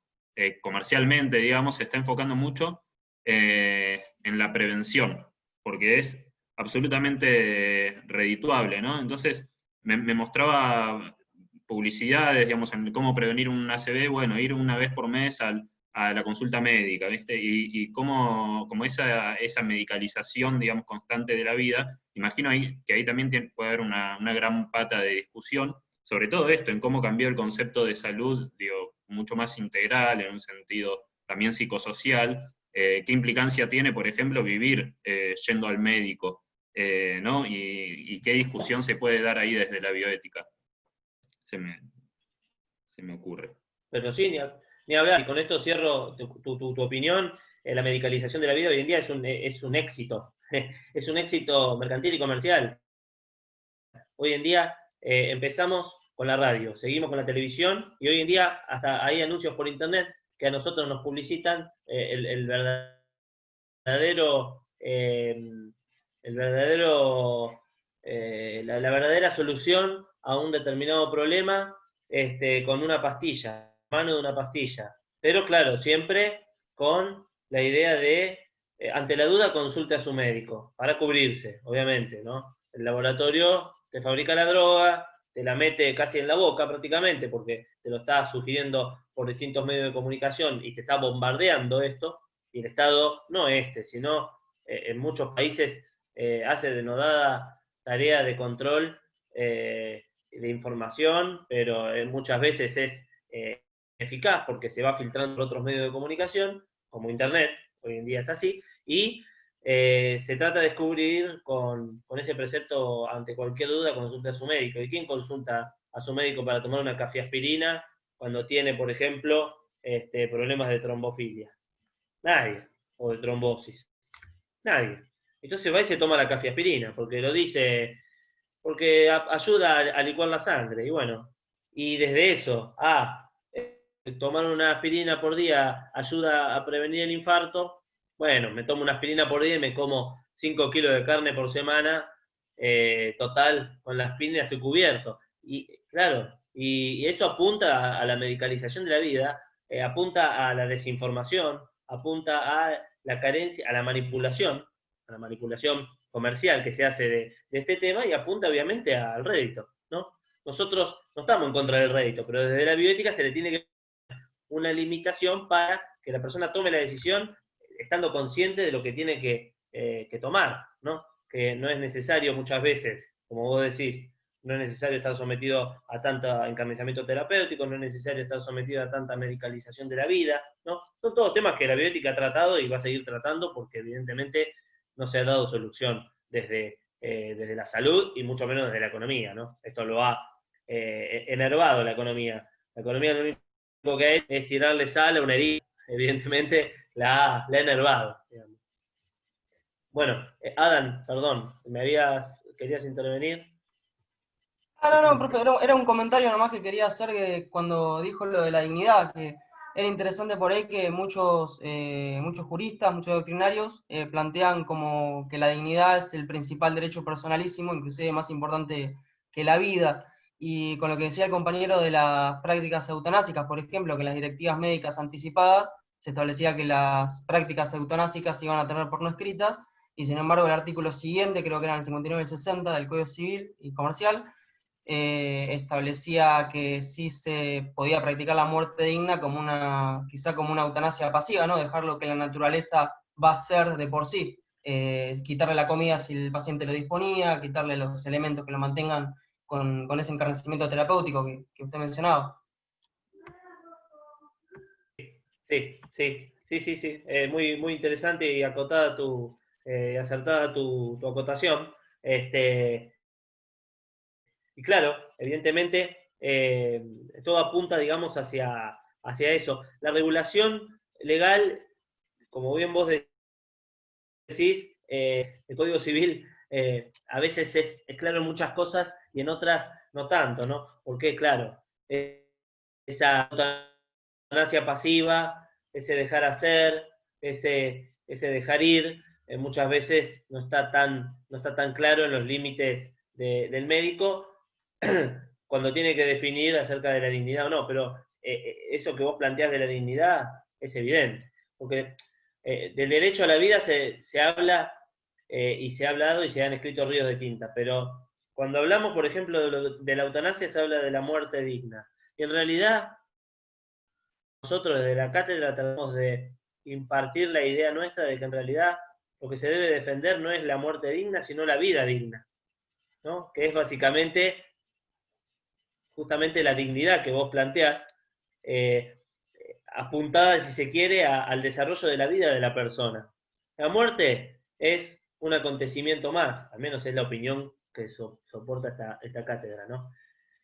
comercialmente, digamos, se está enfocando mucho en la prevención, porque es absolutamente redituable, ¿no? Entonces, me mostraba publicidades, digamos, en cómo prevenir un ACV, bueno, ir una vez por mes a la consulta médica, ¿viste? Y como esa medicalización, digamos, constante de la vida, imagino que ahí también puede haber una gran pata de discusión, sobre todo esto, en cómo cambió el concepto de salud, digo, mucho más integral, en un sentido también psicosocial, qué implicancia tiene, por ejemplo, vivir yendo al médico, ¿no? Y qué discusión se puede dar ahí desde la bioética. Se me ocurre. Pero sí, ni hablar, y con esto cierro tu opinión, la medicalización de la vida hoy en día es un éxito, es un éxito mercantil y comercial. Hoy en día empezamos con la radio, seguimos con la televisión, y hoy en día hasta hay anuncios por internet que a nosotros nos publicitan el verdadero, la verdadera solución a un determinado problema con una pastilla, mano de una pastilla. Pero claro, siempre con la idea de, ante la duda, consulte a su médico, para cubrirse, obviamente, ¿no? El laboratorio te fabrica la droga, te la mete casi en la boca prácticamente, porque te lo está sugiriendo por distintos medios de comunicación y te está bombardeando esto, y el Estado, no sino en muchos países hace denodada tarea de control de información, pero muchas veces es eficaz porque se va filtrando por otros medios de comunicación, como Internet, hoy en día es así, y se trata de descubrir con ese precepto, ante cualquier duda, consulte a su médico. ¿Y quién consulta a su médico para tomar una cafeaspirina cuando tiene, por ejemplo, problemas de trombofilia? Nadie. O de trombosis. Nadie. Entonces va y se toma la cafeaspirina, porque lo dice, porque ayuda a licuar la sangre. Y bueno, y desde eso tomar una aspirina por día ayuda a prevenir el infarto. Bueno, me tomo una aspirina por día y me como 5 kilos de carne por semana. Total, con la aspirina estoy cubierto. Y claro, y eso apunta a la medicalización de la vida, apunta a la desinformación, apunta a la carencia, a la manipulación comercial que se hace de este tema, y apunta obviamente al rédito, ¿no? Nosotros no estamos en contra del rédito, pero desde la bioética se le tiene que una limitación para que la persona tome la decisión estando consciente de lo que tiene que tomar, ¿no? Que no es necesario muchas veces, como vos decís, no es necesario estar sometido a tanto encarnizamiento terapéutico, no es necesario estar sometido a tanta medicalización de la vida, ¿no? Son todos temas que la bioética ha tratado y va a seguir tratando, porque evidentemente no se ha dado solución desde la salud y mucho menos desde la economía, ¿no? Esto lo ha enervado la economía. La economía lo único que es tirarle sal a una herida, evidentemente la ha enervado, digamos. Bueno, Adam, perdón, querías intervenir. No, profe, era un comentario nomás que quería hacer cuando dijo lo de la dignidad, que era interesante por ahí que muchos juristas, muchos doctrinarios plantean como que la dignidad es el principal derecho personalísimo, inclusive más importante que la vida. Y con lo que decía el compañero de las prácticas eutanásicas, por ejemplo, que en las directivas médicas anticipadas se establecía que las prácticas eutanásicas se iban a tener por no escritas, y sin embargo el artículo siguiente, creo que era el 59 y el 60 del Código Civil y Comercial, establecía que sí se podía practicar la muerte digna quizá como una eutanasia pasiva, ¿no? Dejar lo que la naturaleza va a hacer de por sí. Quitarle la comida si el paciente lo disponía, quitarle los elementos que lo mantengan con ese encarnecimiento terapéutico que usted mencionaba. Sí. Muy, muy interesante y acotada acertada tu acotación. Y claro, evidentemente, todo apunta, digamos, hacia eso. La regulación legal, como bien vos decís, el Código Civil a veces es claro en muchas cosas y en otras no tanto, ¿no? Porque, claro, esa eutanasia pasiva, ese dejar hacer, ese dejar ir, muchas veces no está tan claro en los límites del médico cuando tiene que definir acerca de la dignidad o no, pero eso que vos planteás de la dignidad es evidente, porque del derecho a la vida se habla y se ha hablado y se han escrito ríos de tinta, pero cuando hablamos, por ejemplo, de la eutanasia, se habla de la muerte digna, y en realidad nosotros desde la cátedra tratamos de impartir la idea nuestra de que en realidad lo que se debe defender no es la muerte digna, sino la vida digna, ¿no? Que es básicamente justamente la dignidad que vos planteás, apuntada, si se quiere, al desarrollo de la vida de la persona. La muerte es un acontecimiento más, al menos es la opinión que soporta esta cátedra, ¿no?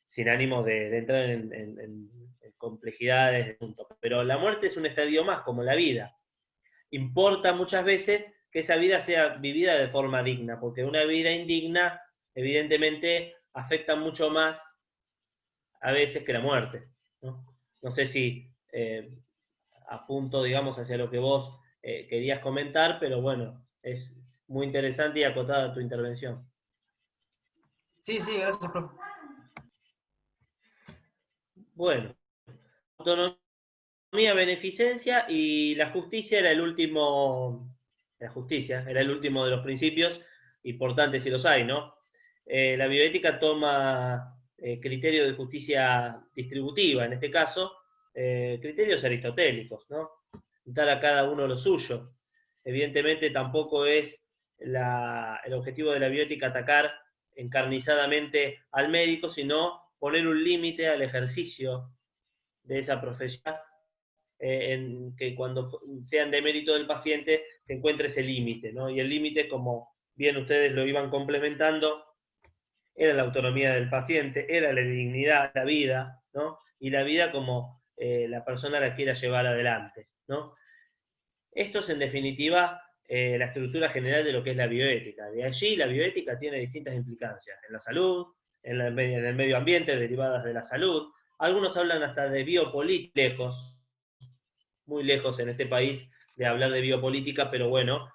Sin ánimo de entrar en complejidades, pero la muerte es un estadio más, como la vida. importa muchas veces que esa vida sea vivida de forma digna, porque una vida indigna evidentemente afecta mucho más a veces que la muerte, ¿no? No sé si apunto, digamos, hacia lo que vos querías comentar, pero bueno, es muy interesante y acotada tu intervención. Sí, sí, gracias, profe. Bueno, autonomía, beneficencia y la justicia era el último, la justicia era el último de los principios importantes si los hay, ¿no? La bioética toma criterio de justicia distributiva, en este caso, criterios aristotélicos, ¿no? Dar a cada uno lo suyo. Evidentemente tampoco es el objetivo de la bioética atacar encarnizadamente al médico, sino poner un límite al ejercicio de esa profesión, en que cuando sean de mérito del paciente se encuentre ese límite, ¿no? Y el límite, como bien ustedes lo iban complementando, era la autonomía del paciente, era la dignidad, la vida, ¿no? Y la vida como la persona la quiera llevar adelante, ¿no? Esto es en definitiva la estructura general de lo que es la bioética. De allí la bioética tiene distintas implicancias en la salud, en el medio ambiente, derivadas de la salud. Algunos hablan hasta de biopolítica, muy lejos en este país de hablar de biopolítica, pero bueno,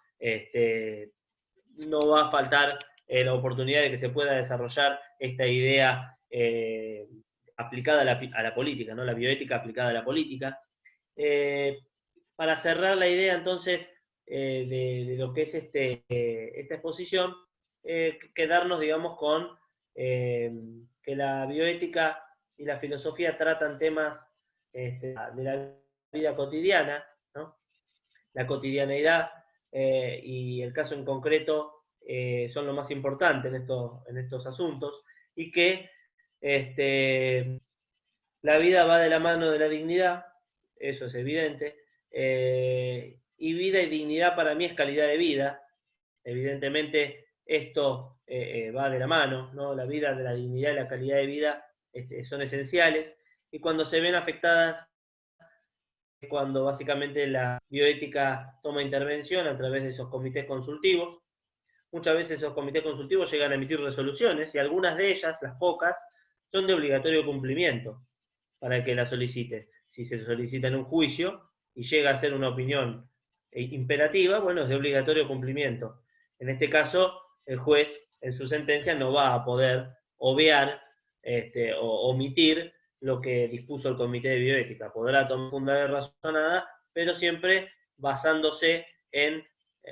no va a faltar la oportunidad de que se pueda desarrollar esta idea aplicada a la política, ¿no? La bioética aplicada a la política. Para cerrar la idea entonces de lo que es esta exposición, quedarnos, digamos, con que la bioética y la filosofía tratan temas de la vida cotidiana, ¿no? La cotidianeidad y el caso en concreto son lo más importante en estos asuntos, y que la vida va de la mano de la dignidad, eso es evidente, y vida y dignidad para mí es calidad de vida. Evidentemente esto va de la mano, ¿no? La vida de la dignidad y la calidad de vida son esenciales, y cuando se ven afectadas, cuando básicamente la bioética toma intervención a través de esos comités consultivos. Muchas veces esos comités consultivos llegan a emitir resoluciones, y algunas de ellas, las pocas, son de obligatorio cumplimiento para el que la solicite. Si se solicita en un juicio y llega a ser una opinión imperativa, bueno, es de obligatorio cumplimiento. En este caso, el juez en su sentencia no va a poder obviar o omitir lo que dispuso el comité de bioética. Podrá tomar funda de razonada, pero siempre basándose en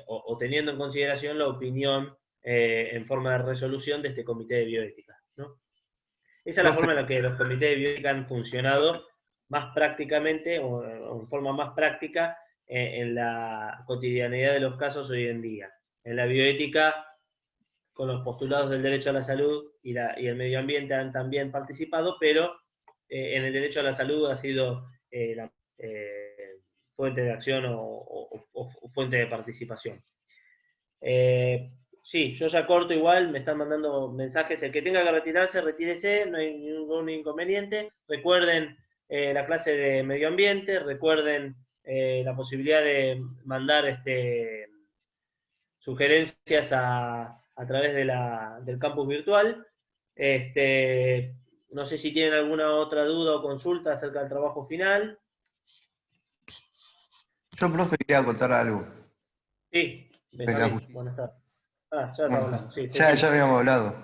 o teniendo en consideración la opinión en forma de resolución de este comité de bioética, ¿no? Esa es la forma en la que los comités de bioética han funcionado más prácticamente, o en forma más práctica, en la cotidianidad de los casos hoy en día. En la bioética, con los postulados del derecho a la salud y el medio ambiente han también participado, pero en el derecho a la salud ha sido la fuente de acción o fuente de participación. Sí, yo ya corto igual, me están mandando mensajes. El que tenga que retirarse, retírese, no hay ningún inconveniente. Recuerden la clase de medio ambiente, recuerden la posibilidad de mandar sugerencias a través del campus virtual. No sé si tienen alguna otra duda o consulta acerca del trabajo final. Yo, profe, quería contar algo. Sí, Benjamín, buenas tardes. Ah, ya Bueno, hablamos. Sí, ya habíamos hablado.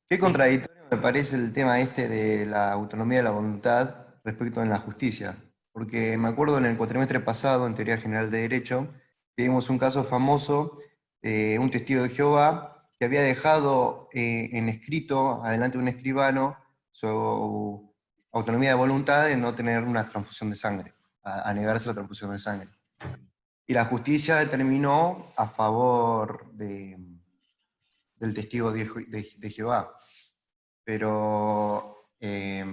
Qué contradictorio me parece el tema de la autonomía de la voluntad respecto en la justicia. Porque me acuerdo en el cuatrimestre pasado, en Teoría General de Derecho, tuvimos un caso famoso de un testigo de Jehová que había dejado en escrito, adelante de un escribano, su autonomía de voluntad de no tener una transfusión de sangre, a negarse la transfusión de sangre. Y la justicia determinó a favor del testigo de Jehová. Pero, ¿qué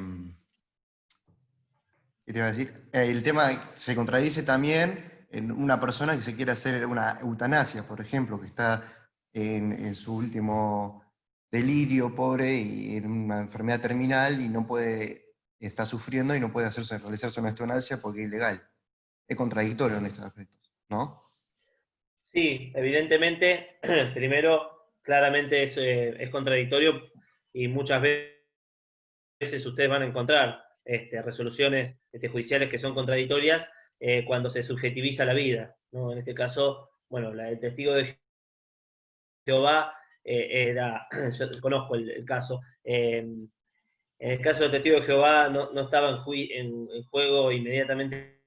te iba a decir? El tema se contradice también en una persona que se quiere hacer una eutanasia, por ejemplo, que está en su último delirio, pobre, y en una enfermedad terminal, y no puede, está sufriendo y no puede realizarse una eutanasia porque es ilegal. Es contradictorio en estos aspectos, ¿no? Sí, evidentemente, primero, claramente es contradictorio y muchas veces ustedes van a encontrar resoluciones judiciales que son contradictorias cuando se subjetiviza la vida, ¿no? En este caso, bueno, la del testigo de Jehová yo conozco el caso, en el caso del testigo de Jehová no estaba en juego inmediatamente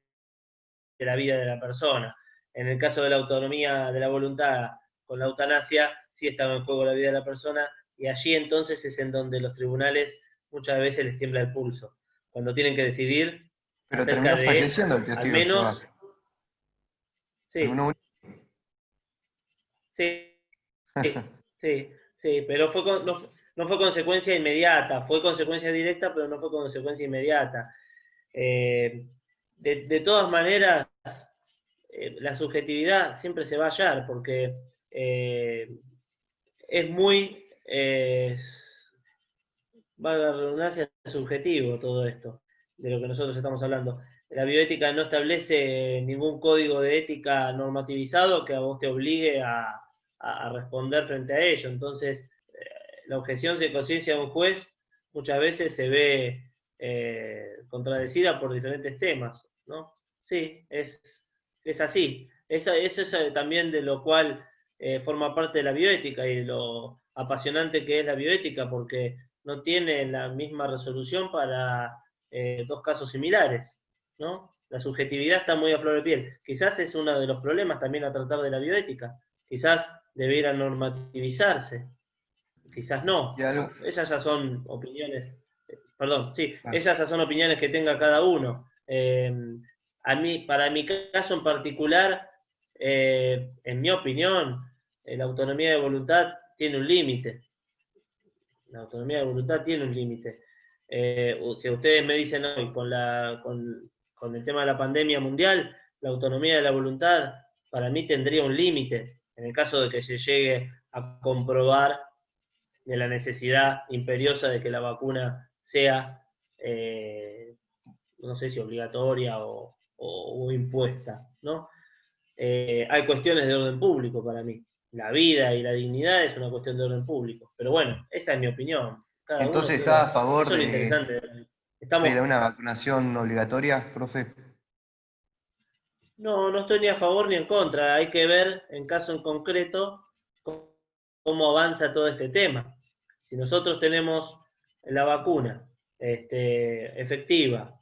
la vida de la persona. En el caso de la autonomía de la voluntad con la eutanasia, sí estaba en juego la vida de la persona, y allí entonces es en donde los tribunales muchas veces les tiembla el pulso, cuando tienen que decidir Pero acerca terminó de, falleciendo el al testigo de menos, Jehová. sí, Terminó sí, sí, sí, pero no fue consecuencia inmediata, fue consecuencia directa, pero no fue consecuencia inmediata. De todas maneras, la subjetividad siempre se va a hallar, porque es muy, valga la redundancia, subjetivo todo esto, de lo que nosotros estamos hablando. La bioética no establece ningún código de ética normativizado que a vos te obligue a responder frente a ello. Entonces, la objeción de conciencia de un juez muchas veces se ve contradecida por diferentes temas, ¿no? Sí, es así. Eso es también de lo cual forma parte de la bioética y de lo apasionante que es la bioética, porque no tiene la misma resolución para dos casos similares, ¿no? La subjetividad está muy a flor de piel. Quizás es uno de los problemas también a tratar de la bioética. Quizás debiera normativizarse, quizás y no. algo. Esas ya son opiniones, perdón, sí, Ah, esas ya son opiniones que tenga cada uno. Para mi caso en particular, en mi opinión, la autonomía de voluntad tiene un límite. La autonomía de voluntad tiene un límite. Si ustedes me dicen hoy con el tema de la pandemia mundial, la autonomía de la voluntad para mí tendría un límite en el caso de que se llegue a comprobar de la necesidad imperiosa de que la vacuna sea, no sé si obligatoria o impuesta, ¿no? Hay cuestiones de orden público para mí. La vida y la dignidad es una cuestión de orden público. Pero bueno, esa es mi opinión. Cada uno Entonces, ¿está a tiene... favor Eso es lo interesante. de Estamos... una vacunación obligatoria, profe? No estoy ni a favor ni en contra. Hay que ver, en caso en concreto, cómo avanza todo este tema. Si nosotros tenemos la vacuna efectiva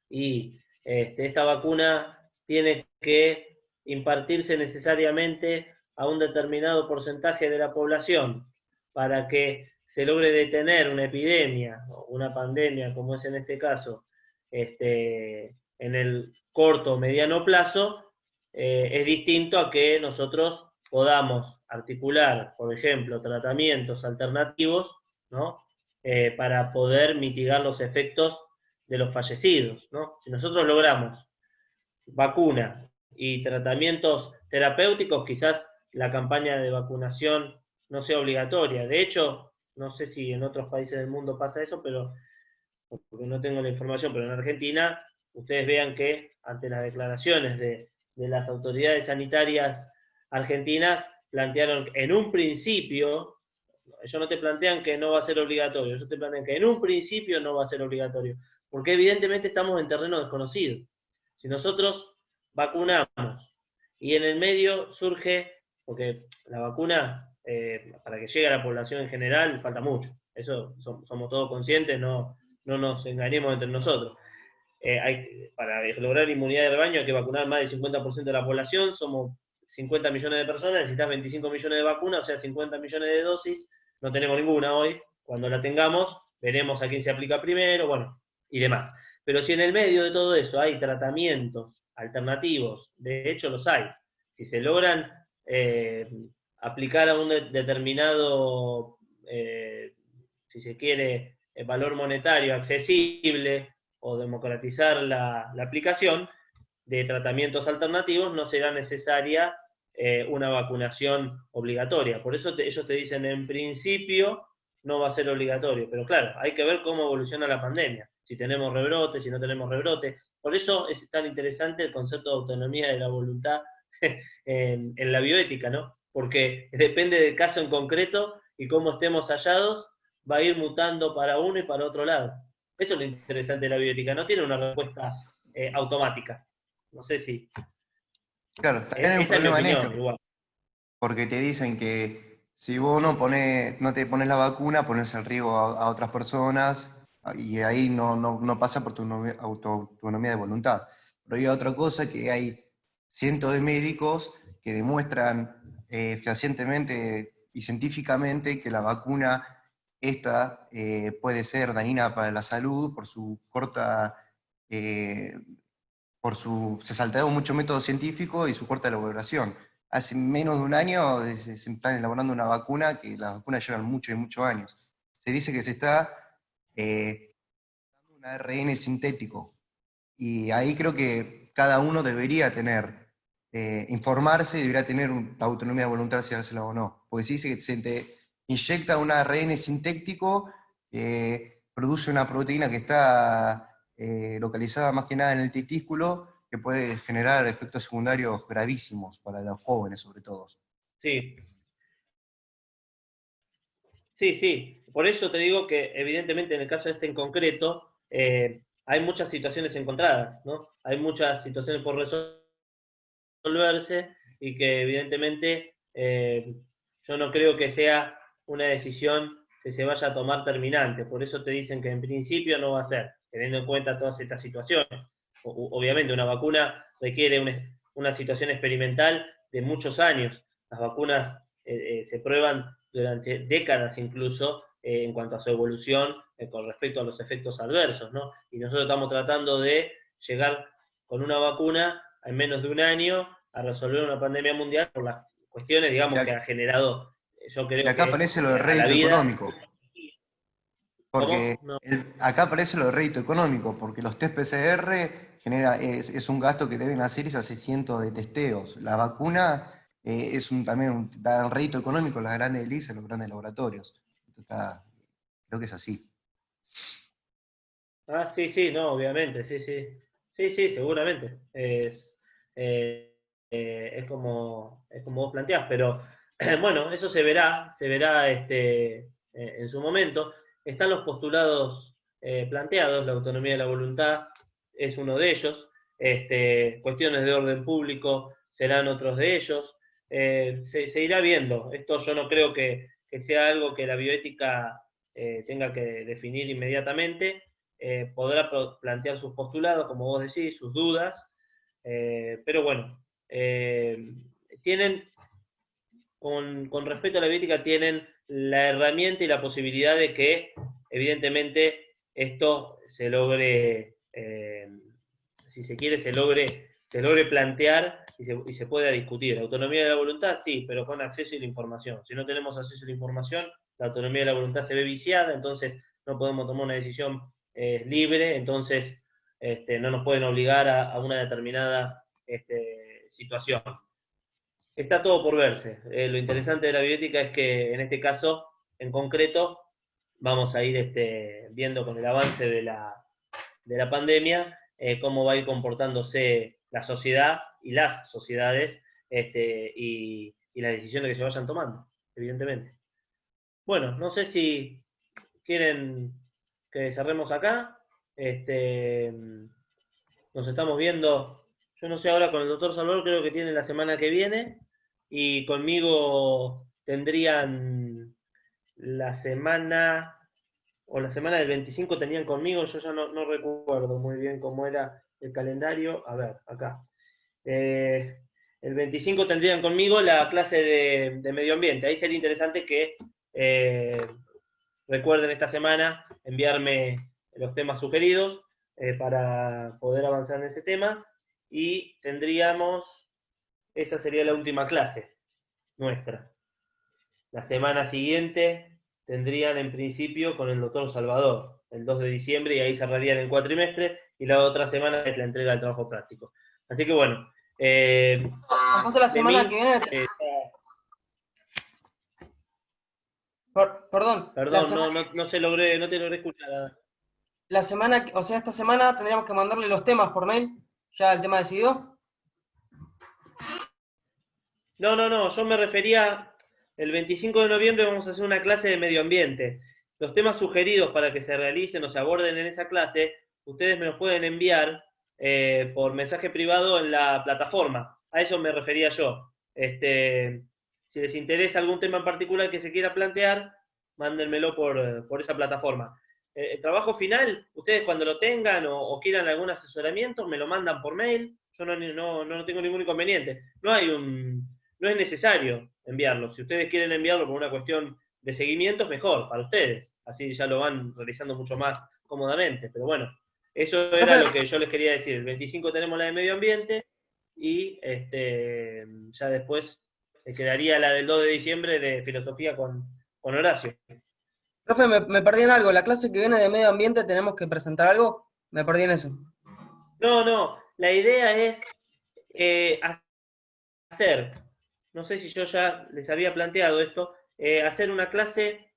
y esta vacuna tiene que impartirse necesariamente a un determinado porcentaje de la población para que se logre detener una epidemia o una pandemia, como es en este caso, en el corto o mediano plazo, es distinto a que nosotros podamos articular, por ejemplo, tratamientos alternativos, ¿no? Para poder mitigar los efectos de los fallecidos, ¿no? Si nosotros logramos vacuna y tratamientos terapéuticos, quizás la campaña de vacunación no sea obligatoria. De hecho, no sé si en otros países del mundo pasa eso, pero porque no tengo la información, pero en Argentina ustedes vean que ante las declaraciones de las autoridades sanitarias argentinas plantearon en un principio, ellos no te plantean que no va a ser obligatorio, ellos te plantean que en un principio no va a ser obligatorio, porque evidentemente estamos en terreno desconocido. Si nosotros vacunamos y en el medio surge, porque la vacuna, para que llegue a la población en general, falta mucho, eso somos todos conscientes, no nos engañemos entre nosotros. Para lograr inmunidad de rebaño hay que vacunar más del 50% de la población, somos 50 millones de personas, necesitas 25 millones de vacunas, o sea, 50 millones de dosis, no tenemos ninguna hoy, cuando la tengamos, veremos a quién se aplica primero, bueno, y demás. Pero si en el medio de todo eso hay tratamientos alternativos, de hecho los hay, si se logran aplicar a un determinado, si se quiere, valor monetario accesible o democratizar la aplicación de tratamientos alternativos, no será necesaria una vacunación obligatoria. Por eso ellos te dicen, en principio no va a ser obligatorio, pero claro, hay que ver cómo evoluciona la pandemia, si tenemos rebrote, si no tenemos rebrote. Por eso es tan interesante el concepto de autonomía de la voluntad en la bioética, ¿no? Porque depende del caso en concreto y cómo estemos hallados, va a ir mutando para uno y para otro lado. Eso es lo interesante de la bioética, no tiene una respuesta automática. No sé si... Claro, también hay un esa es mi problema en opinión, esto, igual. porque te dicen que si vos no te pones la vacuna, pones en riesgo a otras personas y ahí no pasa por tu autonomía de voluntad. Pero hay otra cosa, que hay cientos de médicos que demuestran fehacientemente y científicamente que la vacuna esta puede ser dañina para la salud por su corta, eh, se saltaron muchos métodos científicos y su corta elaboración. Hace menos de un año se están elaborando una vacuna, que las vacunas llevan muchos y muchos años. Se dice que se está dando un ARN sintético, y ahí creo que cada uno debería tener, informarse y debería tener la autonomía de voluntad si dársela o no. Porque si dice que se te inyecta un ARN sintético, produce una proteína que está localizada más que nada en el testículo, que puede generar efectos secundarios gravísimos para los jóvenes, sobre todo. Sí. Sí, sí. Por eso te digo que evidentemente en el caso este en concreto, hay muchas situaciones encontradas, ¿no? Hay muchas situaciones por resolverse y que evidentemente yo no creo que sea una decisión que se vaya a tomar terminante. Por eso te dicen que en principio no va a ser, teniendo en cuenta todas estas situaciones. Obviamente una vacuna requiere una situación experimental de muchos años. Las vacunas se prueban durante décadas incluso en cuanto a su evolución con respecto a los efectos adversos, ¿no? Y nosotros estamos tratando de llegar con una vacuna en menos de un año a resolver una pandemia mundial por las cuestiones, digamos, que ha generado, yo creo Y acá que aparece lo de a la rédito vida. económico. Porque ¿Cómo? No. acá aparece lo de rédito económico, porque los test PCR es un gasto que deben hacer y se hace cientos de testeos. La vacuna también da un rédito económico a las grandes ligas, a los grandes laboratorios. Creo que es así. Ah, sí, sí, no, obviamente, sí, sí. Sí, sí, seguramente. Es como vos planteás, pero bueno, eso se verá en su momento. Están los postulados planteados, la autonomía de la voluntad es uno de ellos, cuestiones de orden público serán otros de ellos. Se irá viendo. Esto yo no creo que sea algo que la bioética tenga que definir inmediatamente. Podrá plantear sus postulados, como vos decís, sus dudas, pero bueno, tienen, con respecto a la bioética, tienen la herramienta y la posibilidad de que, evidentemente, esto se logre, si se quiere, se logre plantear y se pueda discutir. La autonomía de la voluntad, sí, pero con acceso a la información. Si no tenemos acceso a la información, la autonomía de la voluntad se ve viciada, entonces no podemos tomar una decisión libre, entonces no nos pueden obligar a una determinada situación. Está todo por verse. Lo interesante de la bioética es que en este caso, en concreto, vamos a ir viendo con el avance de la pandemia cómo va a ir comportándose la sociedad y las sociedades y las decisiones que se vayan tomando, evidentemente. Bueno, no sé si quieren que cerremos acá. Nos estamos viendo, yo no sé ahora con el doctor Salvador, creo que tiene la semana que viene, y conmigo tendrían la semana del 25 tenían conmigo, yo ya no recuerdo muy bien cómo era el calendario. A ver, acá. El 25 tendrían conmigo la clase de medio ambiente. Ahí sería interesante que recuerden esta semana enviarme los temas sugeridos para poder avanzar en ese tema. Y esa sería la última clase nuestra. La semana siguiente tendrían en principio con el doctor Salvador, el 2 de diciembre, y ahí cerrarían el cuatrimestre, y la otra semana es la entrega del trabajo práctico. Así que bueno. Entonces la semana que viene... Perdón. Perdón, no te logré escuchar. La semana, o sea, esta semana tendríamos que mandarle los temas por mail, ya el tema decidido. No, yo me refería, el 25 de noviembre vamos a hacer una clase de medio ambiente. Los temas sugeridos para que se realicen o se aborden en esa clase, ustedes me los pueden enviar por mensaje privado en la plataforma. A eso me refería yo. Si les interesa algún tema en particular que se quiera plantear, mándenmelo por esa plataforma. El trabajo final, ustedes cuando lo tengan o quieran algún asesoramiento, me lo mandan por mail. Yo no tengo ningún inconveniente. No es necesario enviarlo. Si ustedes quieren enviarlo por una cuestión de seguimiento, es mejor para ustedes. Así ya lo van realizando mucho más cómodamente. Pero bueno, eso era lo que yo les quería decir. El 25 tenemos la de medio ambiente y ya después quedaría la del 2 de diciembre de filosofía con Horacio. Profe, me perdí en algo. La clase que viene de medio ambiente tenemos que presentar algo. Me perdí en eso. No, la idea es hacer, no sé si yo ya les había planteado esto, hacer una clase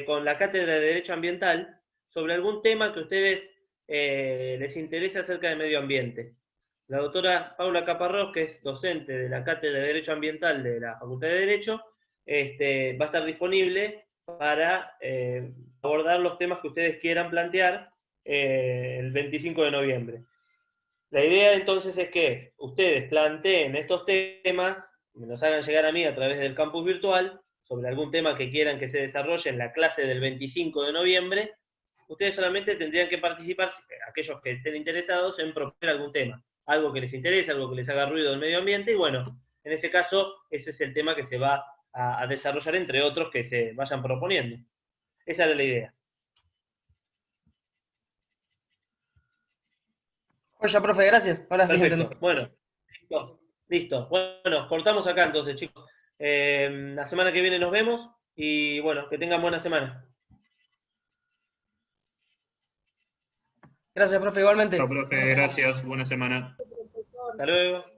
con la Cátedra de Derecho Ambiental sobre algún tema que a ustedes les interese acerca de medio ambiente. La doctora Paula Caparrós, que es docente de la Cátedra de Derecho Ambiental de la Facultad de Derecho, va a estar disponible para abordar los temas que ustedes quieran plantear el 25 de noviembre. La idea entonces es que ustedes planteen estos temas, me los hagan llegar a mí a través del campus virtual, sobre algún tema que quieran que se desarrolle en la clase del 25 de noviembre. Ustedes solamente tendrían que participar, aquellos que estén interesados, en proponer algún tema. Algo que les interese, algo que les haga ruido del medio ambiente, y bueno, en ese caso, ese es el tema que se va a desarrollar entre otros que se vayan proponiendo. Esa era la idea. Joya, profe, gracias. Ahora sí entendí. Perfecto. Bueno, listo. Bueno, cortamos acá entonces, chicos. La semana que viene nos vemos y bueno, que tengan buena semana. Gracias, profe, igualmente. Chao, profe, gracias, buena semana. Hasta luego.